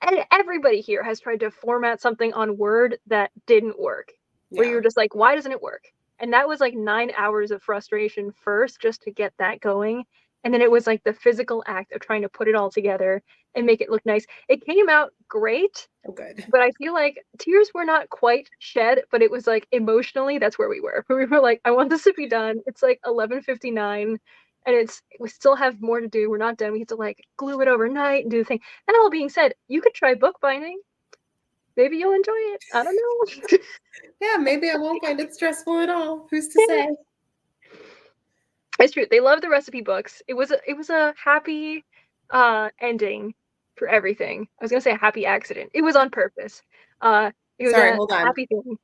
and everybody here has tried to format something on Word that didn't work, where Yeah. you're just like, why doesn't it work? And that was like 9 hours of frustration first just to get that going. And then it was like the physical act of trying to put it all together and make it look nice. It came out great, Oh, good. but I feel like tears were not quite shed, but it was like emotionally, that's where we were. We were like, I want this to be done. It's like 11:59 and we still have more to do. We're not done. We have to like glue it overnight and do the thing. That all being said, you could try bookbinding. Maybe you'll enjoy it. I don't know. Yeah, maybe I won't find it stressful at all. Who's to say? It's true. They love the recipe books. It was a happy ending for everything. I was gonna say a happy accident. It was on purpose. It was Sorry, a hold on. happy thing.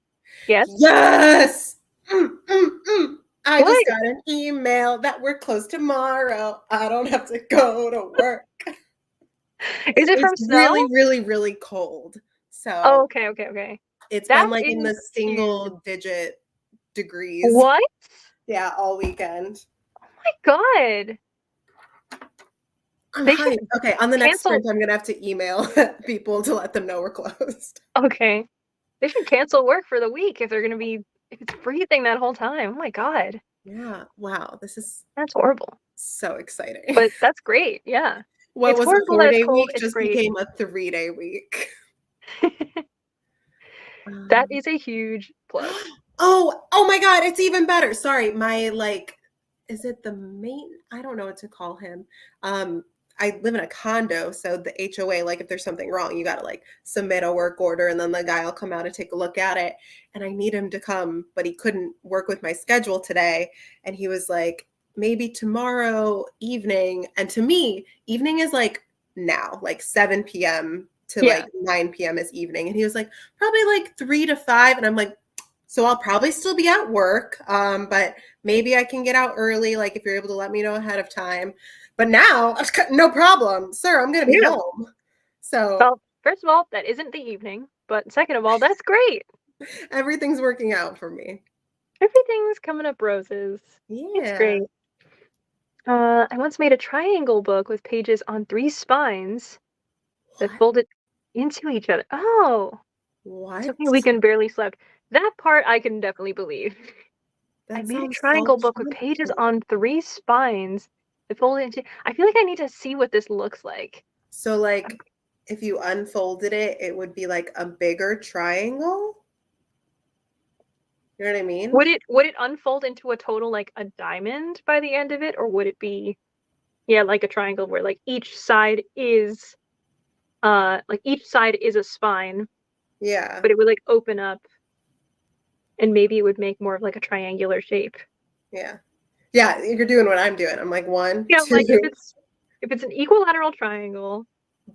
Yes. Yes. I just What? got an email that we're closed tomorrow. I don't have to go to work. Is it It's from Snow? really, really, really cold. Oh, So okay, okay, okay. it's That been like in is the huge. single digit degrees. What? Yeah, all weekend. Oh my God. I'm They should hyped. Okay, on the next cancel. sprint, I'm gonna have to email people to let them know we're closed. Okay. They should cancel work for the week if they're gonna be if it's freezing that whole time. Oh my God. Yeah. Wow. This is That's horrible. so exciting. But that's great. Yeah. What It's was a horrible that it's 4-day cold. week It's just great. became a 3-day week. That Um, is a huge plus. oh my God, it's even better. Sorry, my like, is it the main? I don't know what to call him. I live in a condo, so the HOA, like if there's something wrong, you gotta like submit a work order and then the guy will come out and take a look at it. And I need him to come, but he couldn't work with my schedule today. And he was like, maybe tomorrow evening. And to me, evening is like now, like 7 p.m. to like 9 p.m. is evening. And he was like, probably like 3 to 5. And I'm like, so I'll probably still be at work, but maybe I can get out early, like if you're able to let me know ahead of time. But now, no problem, sir, I'm going to be home. So, well, first of all, that isn't the evening, but second of all, that's great. Everything's working out for me. Everything's coming up roses. Yeah. It's great. I once made a triangle book with pages on 3 spines that folded into each other. Oh. What? Took me a weekend, barely slept. That part I can definitely believe. I made a triangle book with pages on 3 spines that folded into. I feel like I need to see what this looks like. So, like, if you unfolded it, it would be like a bigger triangle? You know what I mean? Would it unfold into a total like a diamond by the end of it, or would it be like a triangle where like each side is a spine? Yeah. But it would like open up and maybe it would make more of like a triangular shape. Yeah. Yeah, you're doing what I'm doing. I'm like 1, 2. Like if it's an equilateral triangle,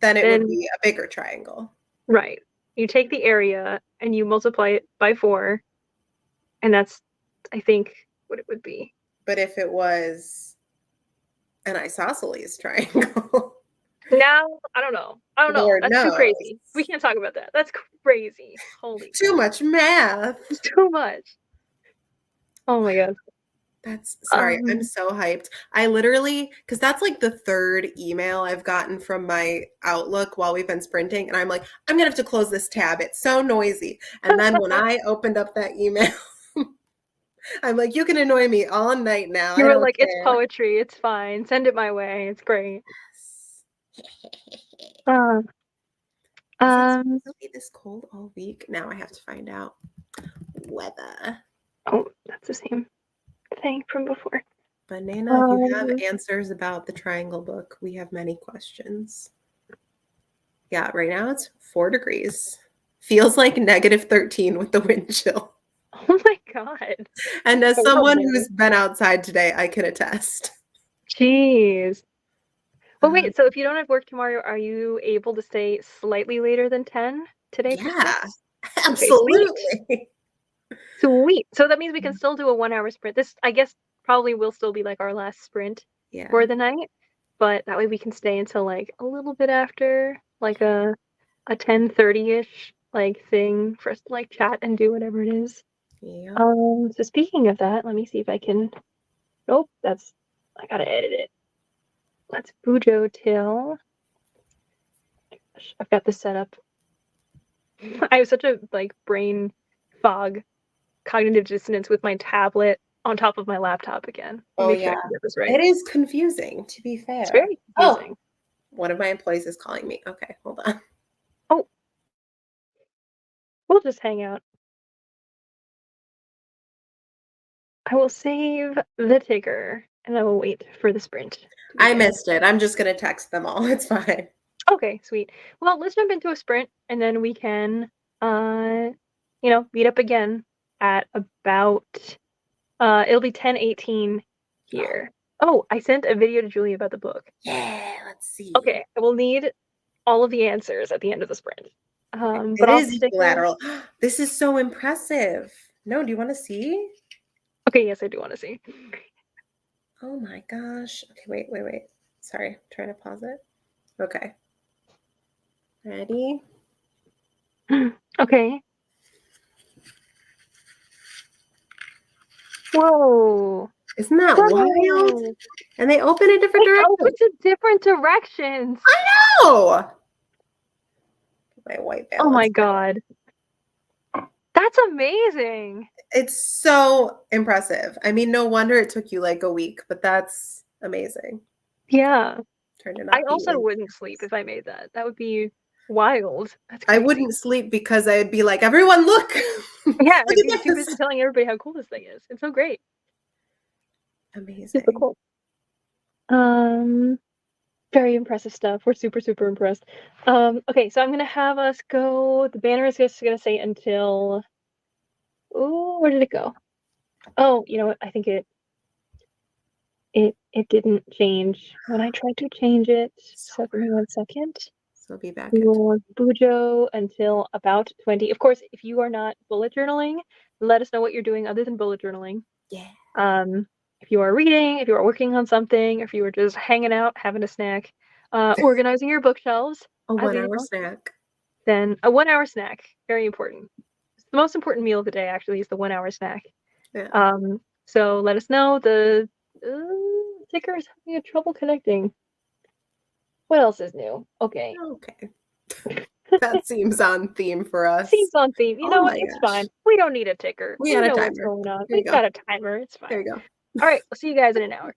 then it would be a bigger triangle. Right. You take the area and you multiply it by 4, and that's, I think, what it would be. But if it was an isosceles triangle. Now, I don't know. Lord That's knows. too crazy. We can't talk about that. That's crazy. Holy Too much math. Too much. Oh my god. That's sorry. I'm so hyped. I literally, because that's like the 3rd email I've gotten from my Outlook while we've been sprinting. And I'm like, I'm going to have to close this tab. It's so noisy. And then when I opened up that email, I'm like, you can annoy me all night now. You were like, it's poetry. It's fine. Send it my way. It's great. Is it supposed to be this cold all week? Now I have to find out. Weather. Oh, that's the same thing from before. Banana, if you have answers about the triangle book, we have many questions. Yeah, right now it's 4 degrees. Feels like -13 with the wind chill. Oh my god. And as someone who's been outside today, I can attest. Jeez. Well, wait, so if you don't have work tomorrow, are you able to stay slightly later than 10 today? Yeah, absolutely. Sweet. So that means we can still do a 1-hour sprint. This, I guess, probably will still be like our last sprint for the night, but that way we can stay until like a little bit after, like a 10:30-ish like thing for us to like chat and do whatever it is. Yeah. So speaking of that, let me see if I can. Nope, I gotta edit it. Let's bujo till. I've got this set up. I have such a like brain fog, cognitive dissonance with my tablet on top of my laptop again. Sure get this right. It is confusing, to be fair. It's very confusing. Oh, one of my employees is calling me. Okay, hold on. Oh, we'll just hang out. I will save the ticker and I will wait for the sprint. I missed it. I'm just gonna text them all. It's fine. Okay, sweet. Well, let's jump into a sprint and then we can meet up again at about it'll be 10:18 here. Oh, I sent a video to Julie about the book. Yeah, let's see. Okay, I will need all of the answers at the end of the sprint. But it is equilateral. This is so impressive. No, do you want to see? Okay, yes, I do want to see. Oh my gosh. Okay, wait. Sorry, I'm trying to pause it. Okay. Ready? Okay. Whoa. Isn't that wild? And they open in different directions. Open to different directions. I know. My white balance. Oh my god. That's amazing. It's so impressive. I mean, no wonder it took you like a week, but that's amazing. Yeah. I also wouldn't sleep if I made that. That would be wild. I wouldn't sleep because I'd be like, everyone look. Yeah, I'd be too busy telling everybody how cool this thing is. It's so great. Amazing. Super cool. Very impressive stuff. We're super, super impressed. Okay, so I'm gonna have us go. The banner is just gonna say until. Oh, where did it go? Oh, you know what? I think it didn't change when I tried to change it. So give me 1 second. So I'll be back at your bujo until about 20. Of course, if you are not bullet journaling, let us know what you're doing other than bullet journaling. yeah. If you are reading, if you are working on something, if you are just hanging out, having a snack, organizing your bookshelves, A as 1 hour usual, snack. then a 1 hour snack, very important. It's the most important meal of the day, actually, is the 1 hour snack. Yeah. So let us know. The ticker is having trouble connecting. What else is new? Okay. Okay. That seems on theme for us. Seems on theme. You Oh know what? my It's gosh. fine. We don't need a ticker. We We had a know what's timer. going on. There you We've go. got a timer. It's There fine. you go. All right. We'll see you guys in an hour.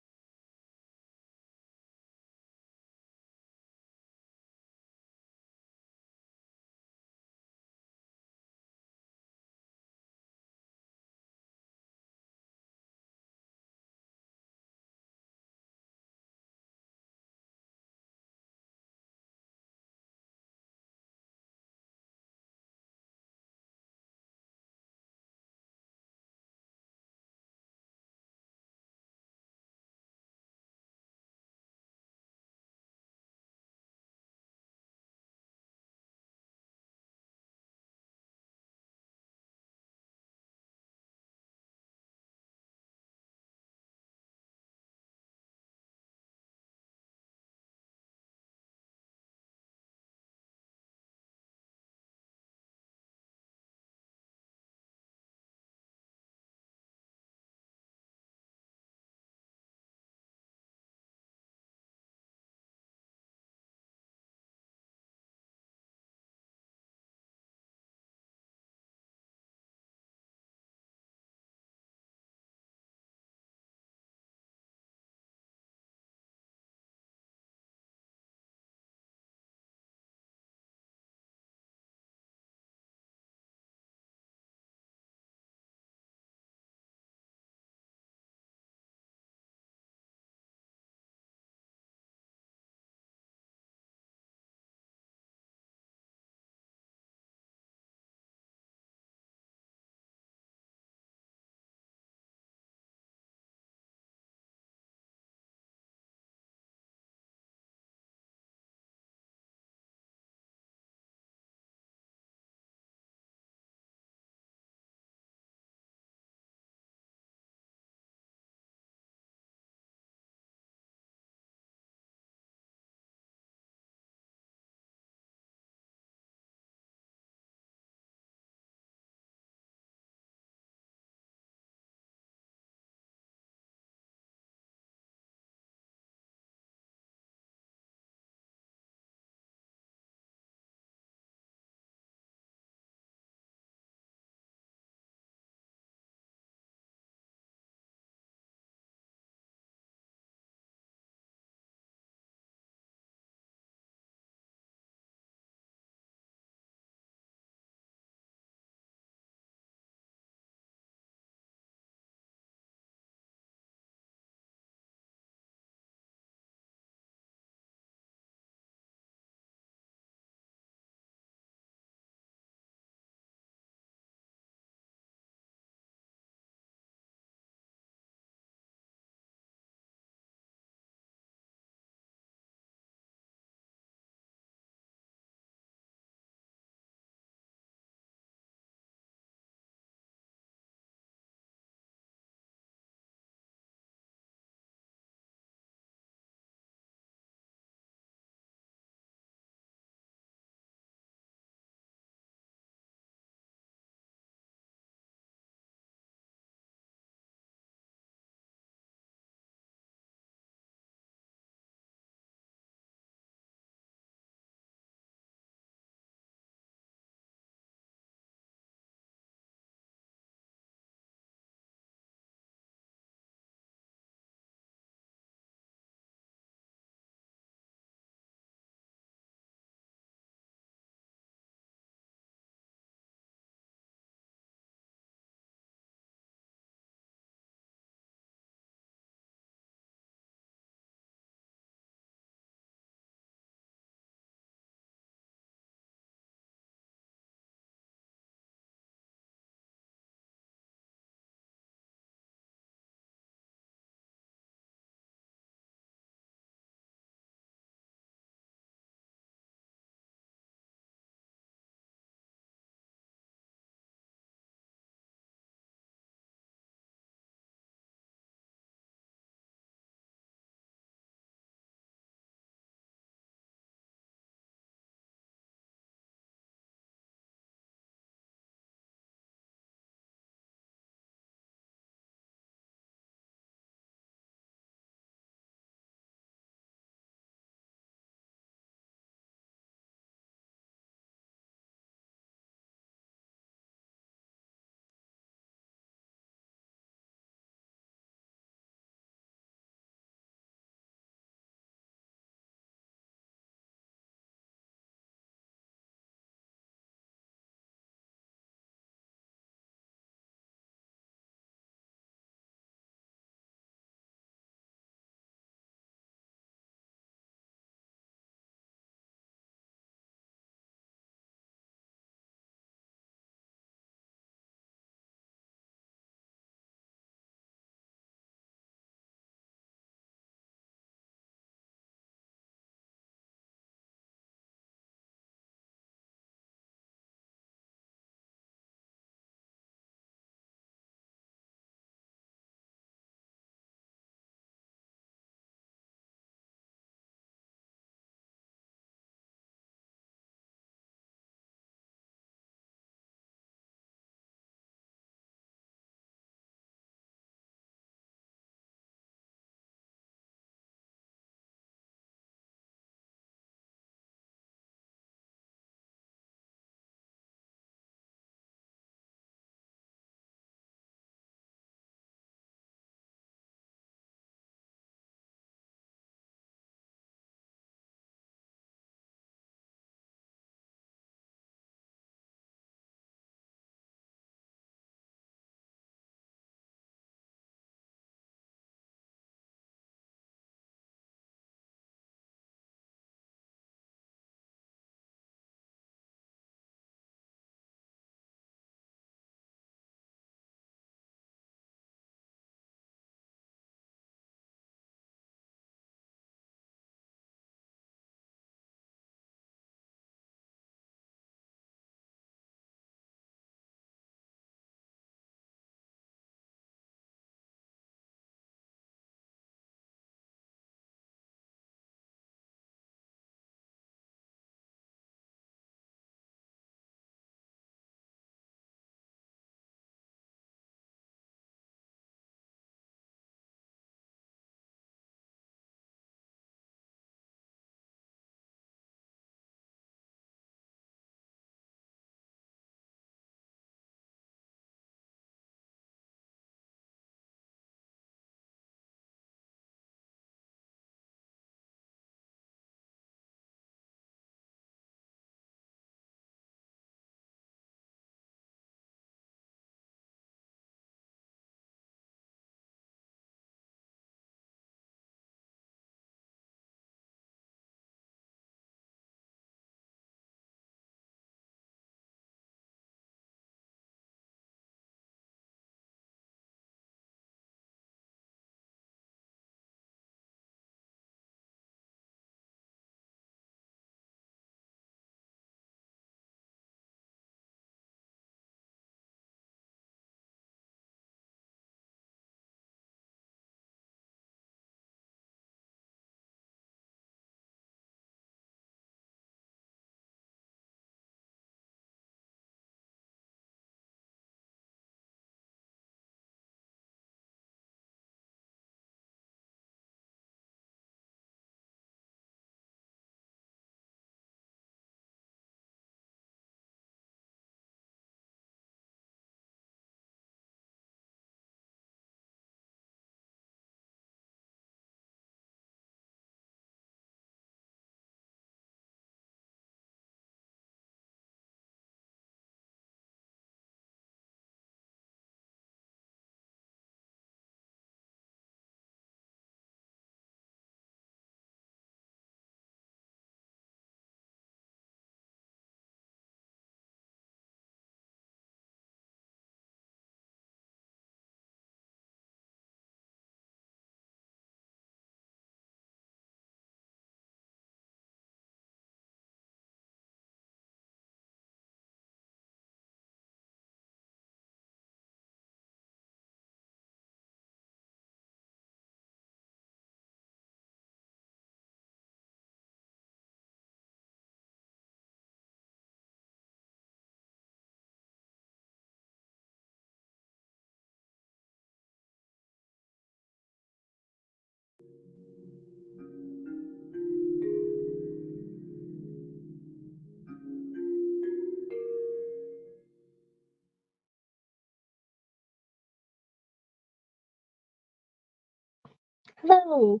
Hello.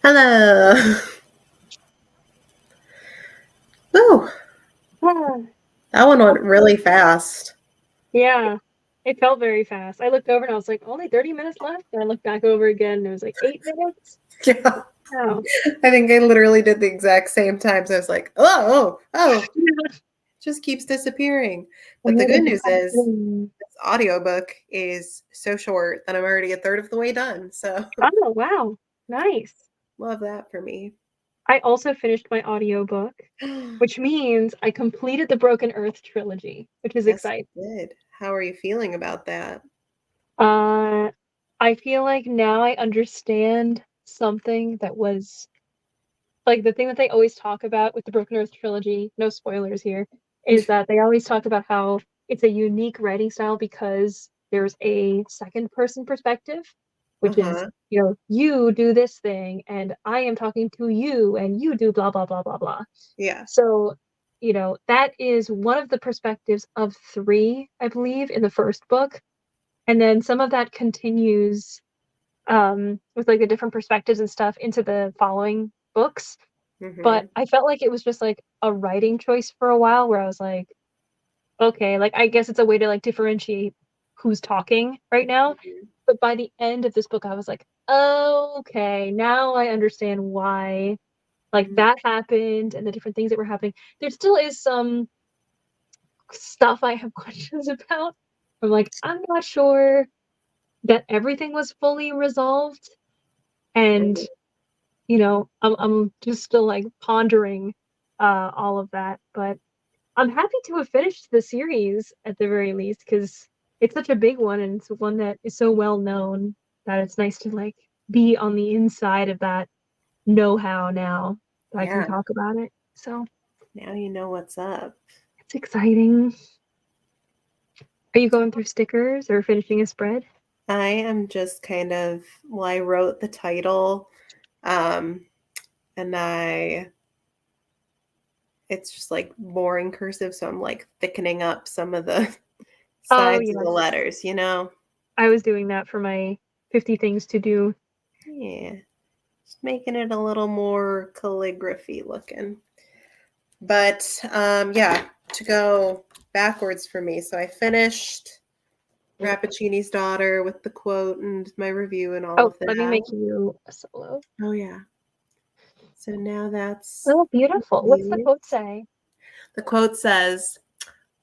Hello. Ooh, Ah, that one went really fast. yeah, it felt very fast. I looked over and I was like, only 30 minutes left. And I looked back over again and it was like 8 minutes. Yeah, Wow. I think I literally did the exact same times. I was like, oh, just keeps disappearing. I But the hear good the news is bathroom. this audiobook is so short that I'm already a third of the way done. So Oh, wow. Nice. love that for me. I also finished my audiobook, which means I completed the Broken Earth trilogy, which is Yes, exciting. you did. How are you feeling about that? Uh, I feel like now I understand something that was like the thing that they always talk about with the Broken Earth trilogy, no spoilers here, is that they always talk about how it's a unique writing style because there's a second person perspective, which is, Uh-huh. you do this thing and I am talking to you and you do blah blah blah blah blah. Yeah. So, that is one of the perspectives of three, I believe, in the first book. And then some of that continues with like the different perspectives and stuff into the following books. But Mm-hmm. I felt like it was just like a writing choice for a while where I was like, okay, like I guess it's a way to like differentiate who's talking right now. But by the end of this book, I was like, okay, now I understand why like Mm-hmm. that happened and the different things that were happening. There still is some stuff I have questions about. I'm like, I'm not sure that everything was fully resolved. And, I'm just still like pondering all of that. But I'm happy to have finished the series at the very least because it's such a big one and it's one that is so well known that it's nice to like be on the inside of that know-how now that I can Yeah. talk about it. So Now you know what's up. it's exciting. Are you going through stickers or finishing a spread? I am just I wrote the title, um, and it's just like boring cursive, so I'm like thickening up some of the Oh, sides of the yes. letters. I was doing that for my 50 things to do. Yeah, just making it a little more calligraphy looking. But yeah, to go backwards for me. So I finished Rappaccini's Daughter with the quote and my review and all Oh, of let me that. make you a solo. Oh yeah. So now that's Oh, beautiful. What's the complete. quote say? The quote says,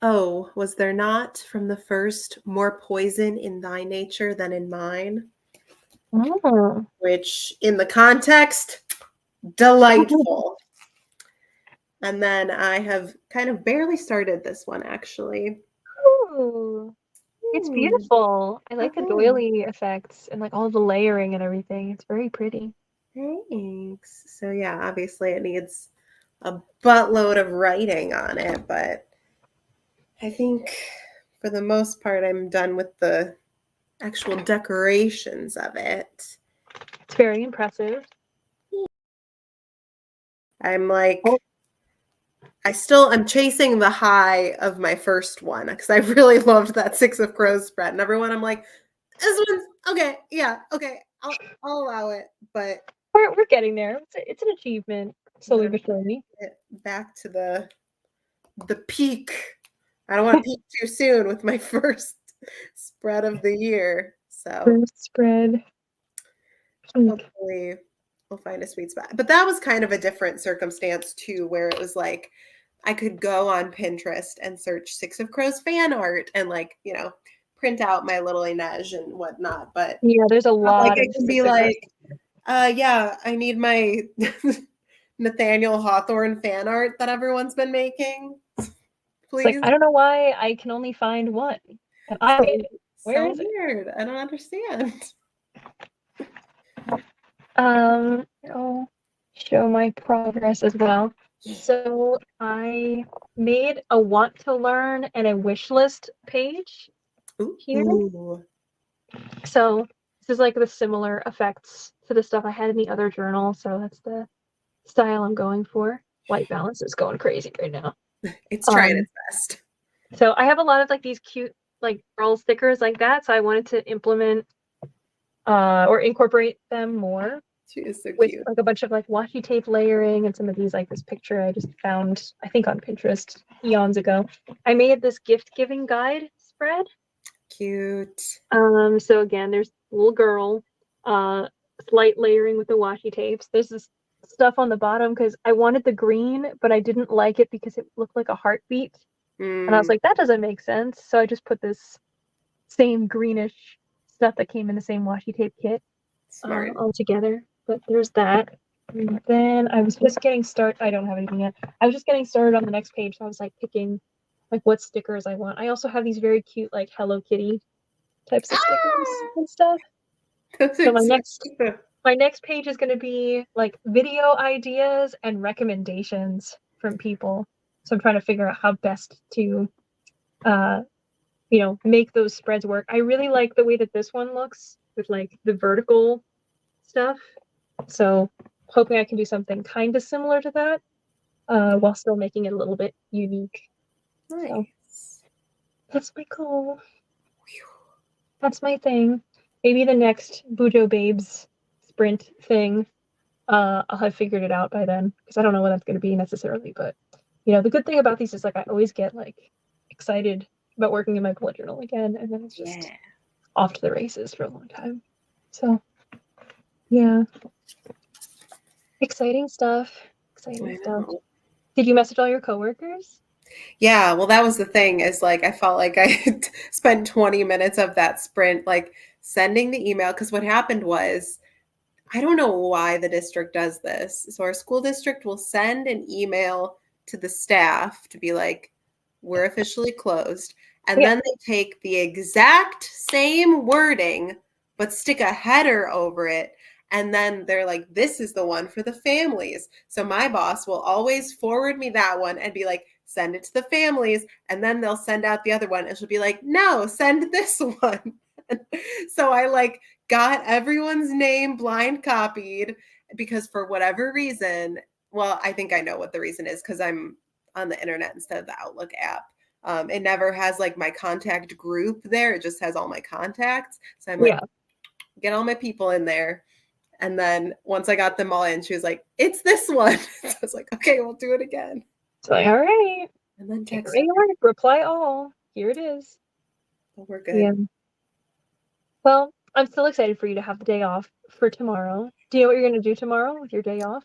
"Oh, was there not from the first more poison in thy nature than in mine?" Oh. Which, in the context, delightful. And then I have kind of barely started this one, actually. Ooh, it's Ooh, beautiful. I like the uh-huh. doily effects and like all the layering and everything. It's very pretty. Thanks. So, yeah, obviously it needs a buttload of writing on it, but I think for the most part, I'm done with the actual decorations of it. It's very impressive. I'm Oh, like, I'm chasing the high of my first one because I really loved that Six of Crows spread. And everyone, I'm like, this one's okay. Yeah, okay. I'll allow it. But we're getting there. It's an achievement, but slowly I'm but surely. back to the peak. I don't want to peak too soon with my first spread of the year. So First spread. Pink. hopefully we'll find a sweet spot. But that was kind of a different circumstance too, where it was like I could go on Pinterest and search Six of Crows fan art and print out my little Inej and whatnot. But Yeah, there's a not like lot I of can be Six of Crows. like, yeah, I need my Nathaniel Hawthorne fan art that everyone's been making. It's like Please. I don't know why I can only find one, and I made So it. Where so is it? weird. I don't understand. I'll show my progress as well. So I made a want to learn and a wish list page here. Ooh. So this is like the similar effects to the stuff I had in the other journal. So that's the style I'm going for. White balance is going crazy right now. It's trying Um, its best. so I have a lot of like these cute like girl stickers like that. So I wanted to implement or incorporate them more She is so with cute. like a bunch of like washi tape layering and some of these, like this picture I just found, I think on Pinterest eons ago. I made this gift giving guide spread. Cute. So again, there's little girl, uh, slight layering with the washi tapes. There's this stuff on the bottom because I wanted the green, but I didn't like it because it looked like a heartbeat. And I was Mm, like, that doesn't make sense. So I just put this same greenish stuff that came in the same washi tape kit smart. all together. But there's that. And then I was just getting started. I don't have anything yet. I was just getting started on the next page. So I was like picking like what stickers I want. I also have these very cute like Hello Kitty types of stickers and stuff. Those So are so cute. my next page is going to be like video ideas and recommendations from people. So I'm trying to figure out how best to make those spreads work. I really like the way that this one looks with like the vertical stuff. So hoping I can do something kind of similar to that while still making it a little bit unique. Nice. So that's my goal. That's my thing. Maybe the next Bujo Babes sprint thing, I'll have figured it out by then because I don't know what that's going to be necessarily. But the good thing about these is like I always get like excited about working in my bullet journal again, and then it's just off to the races for a long time. So yeah, exciting stuff. Exciting stuff. Did you message all your coworkers? Yeah, well, that was the thing is like I felt like I had spent 20 minutes of that sprint like sending the email because what happened was I don't know why the district does this. So our school district will send an email to the staff to be like, we're officially closed. And Yeah. then they take the exact same wording, but stick a header over it. And then they're like, this is the one for the families. So my boss will always forward me that one and be like, send it to the families. And then they'll send out the other one. And she'll be like, no, send this one. So I like got everyone's name blind copied because for whatever reason, well, I think I know what the reason is because I'm on the internet instead of the Outlook app. It never has like my contact group there. It just has all my contacts. So I'm like, get all my people in there. And then once I got them all in, she was like, it's this one. So I was like, okay, we'll do it again. It's like, all right. And then text. Reply all. Here it is. Oh, we're good. Yeah. Well, I'm still excited for you to have the day off for tomorrow. Do you know what you're going to do tomorrow with your day off?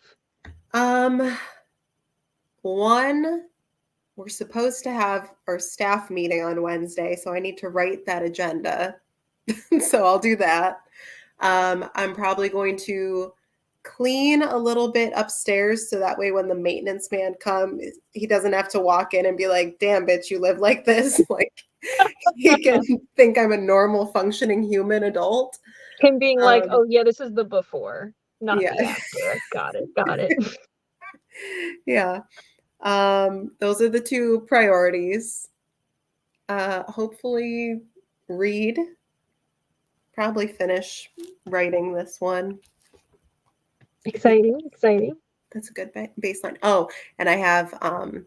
One, we're supposed to have our staff meeting on Wednesday, so I need to write that agenda. So I'll do that. I'm probably going to clean a little bit upstairs so that way when the maintenance man comes, he doesn't have to walk in and be like, damn, bitch, you live like this. Like he can think I'm a normal functioning human adult. Him being like, oh yeah, this is the before, not yeah. the after. Got it. Yeah. Those are the two priorities. Hopefully read. Probably finish writing this one. Exciting. That's a good baseline. Oh, and I have an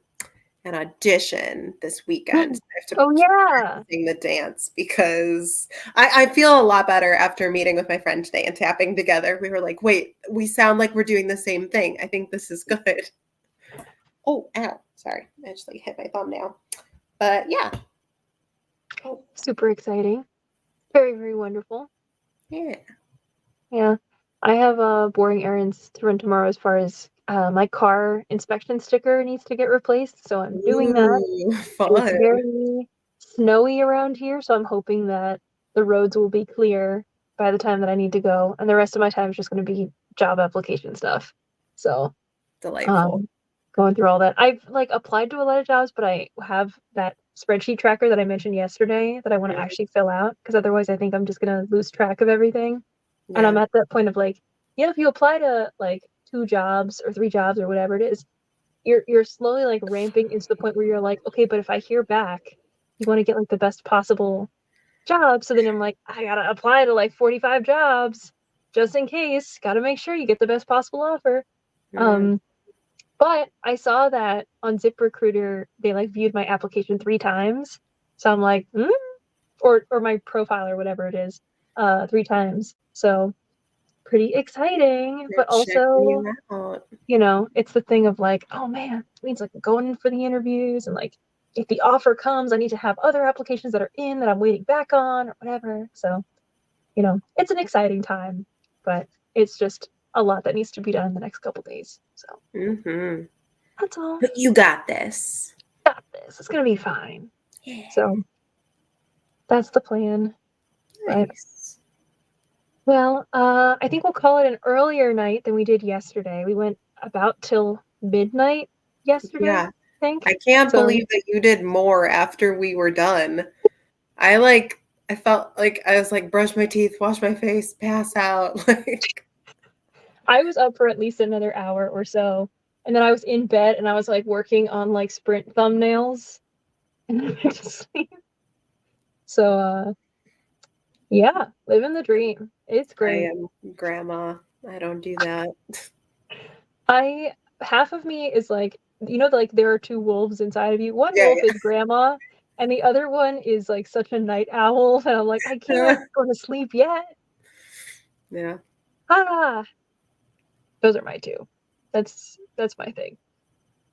audition this weekend. I have to practicing the dance because I feel a lot better after meeting with my friend today and tapping together. We were like, wait, we sound like we're doing the same thing. I think this is good. Oh, ow. Sorry. I just like hit my thumbnail. But yeah. Oh, super exciting. Very, very wonderful. Yeah. Yeah. I have boring errands to run tomorrow as far as my car inspection sticker needs to get replaced. So I'm doing that. Fun. It's very snowy around here, so I'm hoping that the roads will be clear by the time that I need to go. And the rest of my time is just going to be job application stuff. So delightful. Going through all that. I've like applied to a lot of jobs, but I have that spreadsheet tracker that I mentioned yesterday that I want to actually fill out because otherwise I think I'm just going to lose track of everything. Yeah. And I'm at that point of like, if you apply to like 2 jobs or 3 jobs or whatever it is, you're slowly like ramping into the point where you're like, okay, but if I hear back, you want to get like the best possible job. So then I'm like, I gotta apply to like 45 jobs just in case. Gotta make sure you get the best possible offer. But I saw that on ZipRecruiter, they like viewed my application 3 times. So I'm like, or my profile or whatever it is, 3 times. So pretty exciting, They're but checking also, you out. it's the thing of like, oh man, it means like going in for the interviews and like if the offer comes, I need to have other applications that are in that I'm waiting back on or whatever. So, it's an exciting time, but it's just a lot that needs to be done in the next couple days. So Mm-hmm. that's all. But you got this. Got this. It's gonna be fine. Yeah. So that's the plan. But Nice. well, I think we'll call it an earlier night than we did yesterday. We went about till midnight yesterday, Yeah. I think. I can't So believe that you did more after we were done. I felt like I was like, brush my teeth, wash my face, pass out. Like, I was up for at least another hour or so, and then I was in bed and I was like working on like sprint thumbnails, and then I went to sleep. So yeah, living the dream. It's I great. am grandma. I don't do that. Half of me is like, like there are two wolves inside of you. One Yeah, wolf is grandma, and the other one is like such a night owl. And I'm like, I can't yeah. go to sleep yet. Yeah. Ah, those are my two. That's my thing.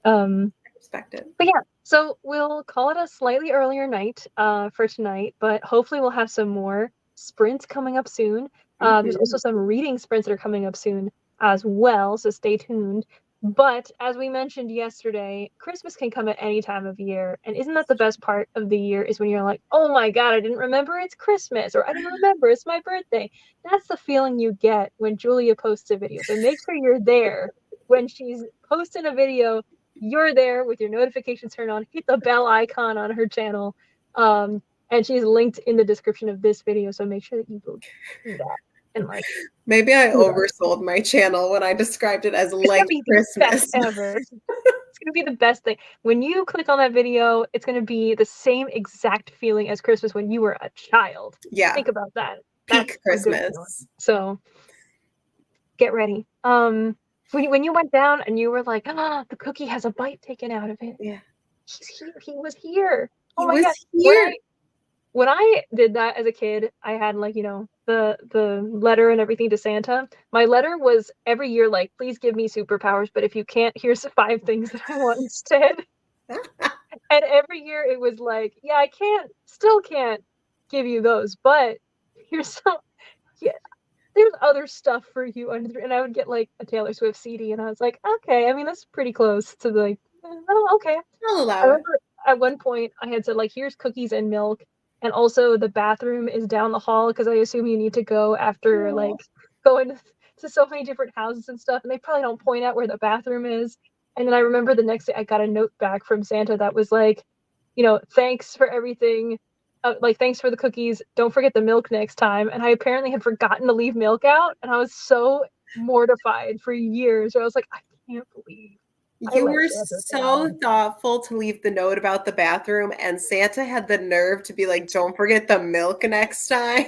I respect it. But yeah, so we'll call it a slightly earlier night for tonight, but hopefully we'll have some more sprints coming up soon. There's also Mhm. some reading sprints that are coming up soon as well, so stay tuned. But as we mentioned yesterday, Christmas can come at any time of year, and isn't that the best part of the year is when you're like, oh my God, I didn't remember it's Christmas, or I didn't remember it's my birthday. That's the feeling you get when Julia posts a video. So make sure you're there when she's posting a video. You're there with your notifications turned on. Hit the bell icon on her channel. And she's linked in the description of this video. So make sure that you go do that and like Maybe I do that. oversold my channel when I described it as It's gonna like be the best Christmas. ever. It's gonna be the best thing. When you click on that video, it's gonna be the same exact feeling as Christmas when you were a child. Yeah. Think about that. That's Peak a good feeling. Christmas. So get ready. When you went down and you were like, the cookie has a bite taken out of it. Yeah. He's here. He was here. Oh He my God. was here. When I did that as a kid, I had like, the letter and everything to Santa. My letter was every year like, please give me superpowers, but if you can't, here's 5 things that I want instead. And every year it was like, yeah, I still can't give you those, but here's some, yeah, there's other stuff for you and I would get like a Taylor Swift CD and I was like, okay, I mean that's pretty close to like, oh, okay. I'll I allow it. remember at one point I had said like, here's cookies and milk, and also the bathroom is down the hall because I assume you need to go after like Aw. going to so many different houses and stuff, and they probably don't point out where the bathroom is. And then I remember the next day I got a note back from Santa that was like, thanks for everything. Like thanks for the cookies. Don't forget the milk next time. And I apparently had forgotten to leave milk out, and I was so mortified for years. Where I was like, I can't believe I You let were Santa so down. thoughtful to leave the note about the bathroom, and Santa had the nerve to be like, don't forget the milk next time.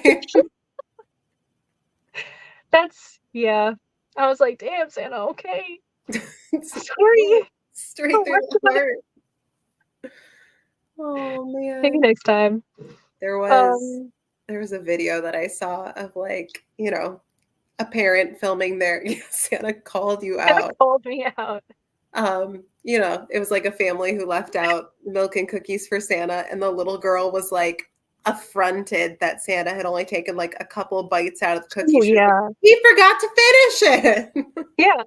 Yeah. I was like, damn, Santa, okay. It's Sorry. straight I'll through work the on it. heart. Oh Maybe man. next time. There was Um, there was a video that I saw of like, a parent filming their Santa called you Santa out. called me out. It was like a family who left out milk and cookies for Santa, and the little girl was like affronted that Santa had only taken like a couple bites out of the cookie. Oh She was like, yeah. he forgot to finish it. Yeah.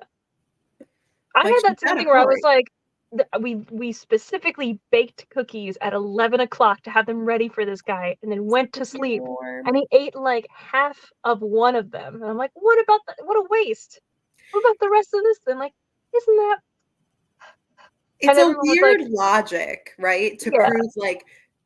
I Like had she's that same got a thing where I was point. like, we specifically baked cookies at 11 o'clock to have them ready for this guy, and then went to Keep you sleep. And warm. he ate like half of one of them. And I'm like, what about that? What a waste. What about the rest of this? And like, isn't that? It's And a everyone was like, weird logic, right? yeah.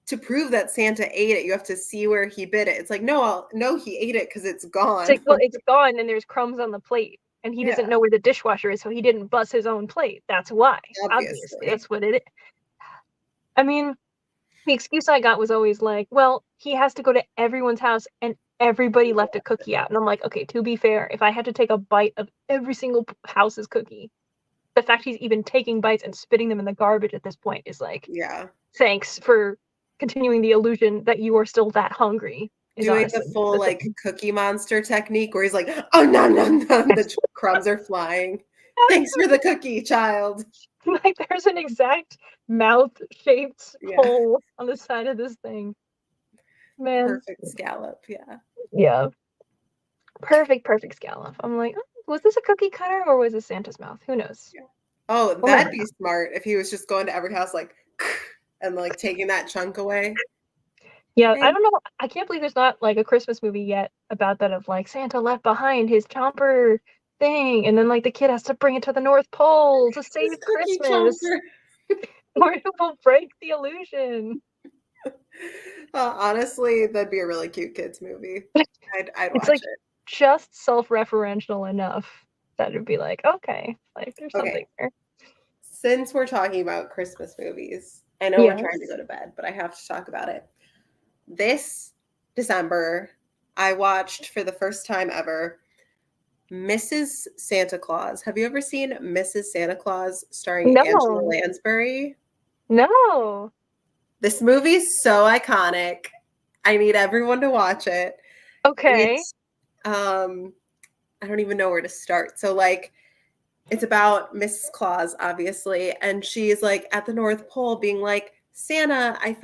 To prove that Santa ate it, you have to see where he bit it. It's like, no, he ate it because it's It's gone. like, well, it's gone and there's crumbs on the plate. And he doesn't Yeah, know where the dishwasher is, so he didn't bust his own plate. That's why. Obviously. obviously. That's what it is. I mean, the excuse I got was always like, well, he has to go to everyone's house and everybody left a cookie out. And I'm like, okay, to be fair, if I had to take a bite of every single house's cookie, the fact he's even taking bites and spitting them in the garbage at this point is like, Yeah. thanks for continuing the illusion that you are still that hungry is Doing honestly the full the like thing. Cookie Monster technique where he's like, oh no, no, no, the crumbs are flying. Thanks for the cookie, child. Like there's an exact mouth-shaped Yeah. hole on the side of this thing. Man. Perfect scallop. Yeah. Yeah. Perfect scallop. I'm like, oh, was this a cookie cutter or was this Santa's mouth? Who knows? Yeah. Oh, We'll never that'd know. be smart if he was just going to every house like and like taking that chunk away. Yeah, I And don't know. I can't believe there's not like a Christmas movie yet about that of like Santa left behind his chomper thing, and then like the kid has to bring it to the North Pole to this save cookie Christmas, chomper. or it will break the illusion. Honestly, that'd be a really cute kids movie. I'd It's watch like it. just self-referential enough that it'd be like, okay, like there's Okay, something there. since we're talking about Christmas movies, I know we're trying to Yes. go to bed, but I have to talk about it. This December, I watched for the first time ever Mrs. Santa Claus. Have you ever seen Mrs. Santa Claus starring Angela No. Lansbury? No. This movie's so iconic. I need everyone to watch it. Okay. It's I don't even know where to start. So like it's about Mrs. Claus, obviously, and she's like at the North Pole being like, Santa, I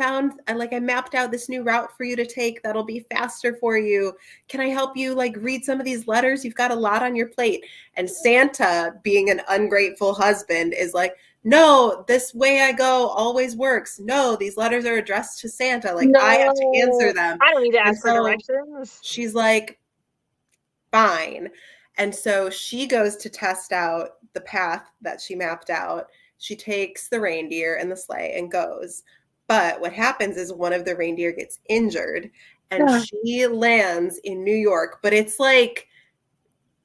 mapped out this new route for you to take that'll be faster for you. Can I help you like read some of these letters? You've got a lot on your plate. And Santa, being an ungrateful husband, is like, no, this way I go always works. No, these letters are addressed to Santa. Like I have to answer No. them. I don't need to And ask for so directions. she's like, fine. And so she goes to test out the path that she mapped out. She takes the reindeer and the sleigh and goes. But what happens is one of the reindeer gets injured and Yeah. she lands in New York, but it's like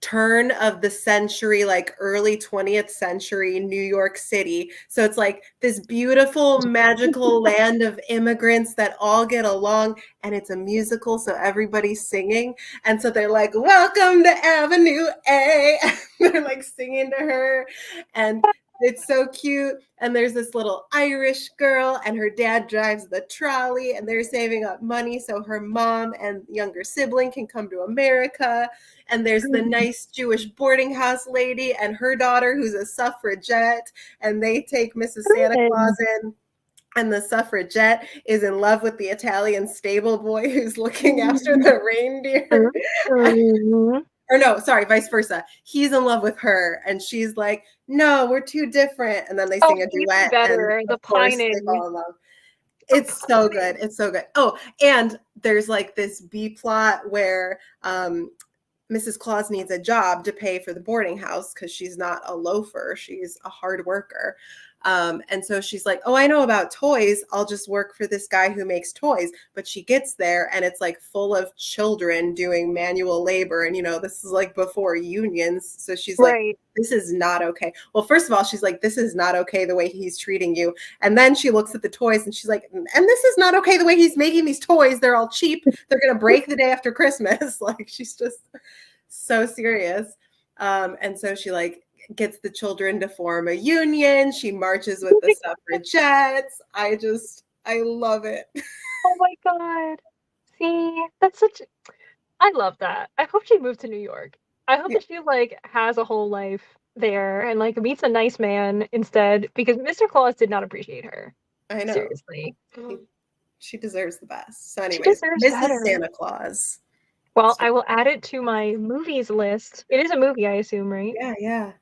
turn of the century, like early 20th century New York City. So it's like this beautiful, magical land of immigrants that all get along, and it's a musical, so everybody's singing. And so they're like, welcome to Avenue A. They're like singing to her, and it's so cute. And there's this little Irish girl, and her dad drives the trolley, and they're saving up money so her mom and younger sibling can come to America. And there's the nice Jewish boarding house lady and her daughter who's a suffragette, and they take Mrs. Santa Claus in. And the suffragette is in love with the Italian stable boy who's looking after the reindeer. Or no, sorry, vice versa. He's in love with her, and she's like, no, we're too different. And then they Oh, sing a even duet, and better, the of course they pining. fall in love. The It's so good. pining. It's so good. Oh, and there's like this B plot where Mrs. Claus needs a job to pay for the boarding house because she's not a loafer. She's a hard worker. And so she's like, oh, I know about toys. I'll just work for this guy who makes toys. But she gets there and it's like full of children doing manual labor. And, you know, this is like before unions. So she's like, Right. this is not okay. Well, first of all, she's like, this is not okay the way he's treating you. And then she looks at the toys and she's like, and this is not okay the way he's making these toys. They're all cheap. They're going to break the day after Christmas. Like she's just so serious. And so she like gets the children to form a union. She marches with the suffragettes. I love it. Oh my God. See, that's such. I love that. I hope she moved to New York. I hope Yeah, that she like has a whole life there and like meets a nice man instead because Mr. Claus did not appreciate her. I know. Seriously. She deserves the best. So, She anyways, deserves Mrs. better. Santa Claus. Well, I will add it to my movies list. It is a movie, I assume, right? Yeah, yeah.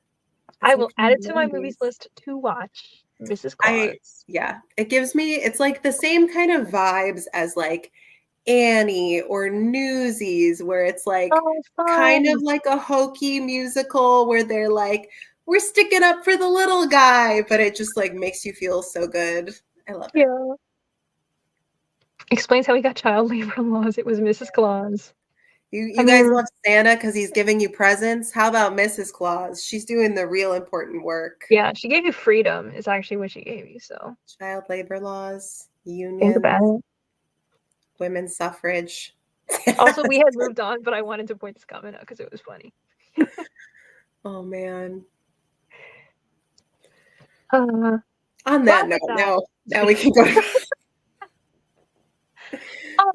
I It's will like from add it the to my movies 90s. list to watch Mrs. Claus. Yeah, it gives me, it's like the same kind of vibes as like Annie or Newsies, where it's like Oh, kind of fun. like a hokey musical where they're like, we're sticking up for the little guy, but it just like makes you feel so good. I love it. Yeah. Explains how he got child labor laws. It was Mrs. Claus. I You guys mean, love Santa because he's giving you presents. How about Mrs. Claus? She's doing the real important work. yeah, she gave you freedom, is actually what she gave you. So Child labor laws, think about unions, it. women's suffrage. Also, we had moved on, but I wanted to point this comment out because it was funny. Oh man. Glad On that note, that. now we can go to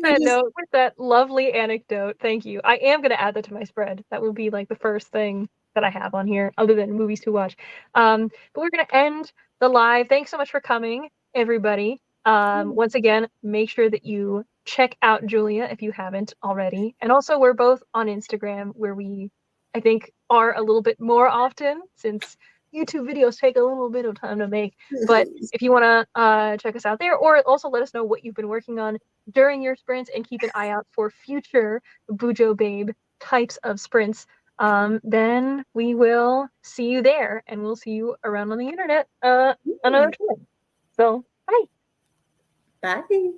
that note, with that lovely anecdote, thank you. I am going to add that to my spread. That will be like the first thing that I have on here, other than movies to watch. But we're going to end the live. Thanks so much for coming, everybody. Once again, make sure that you check out Julia if you haven't already. And also, we're both on Instagram, where we, I think, are a little bit more often, since YouTube videos take a little bit of time to make. But if you want to check us out there, or also let us know what you've been working on during your sprints, and keep an eye out for future Bujo Babe types of sprints, then we will see you there, and we'll see you around on the internet another time. So, bye. Bye.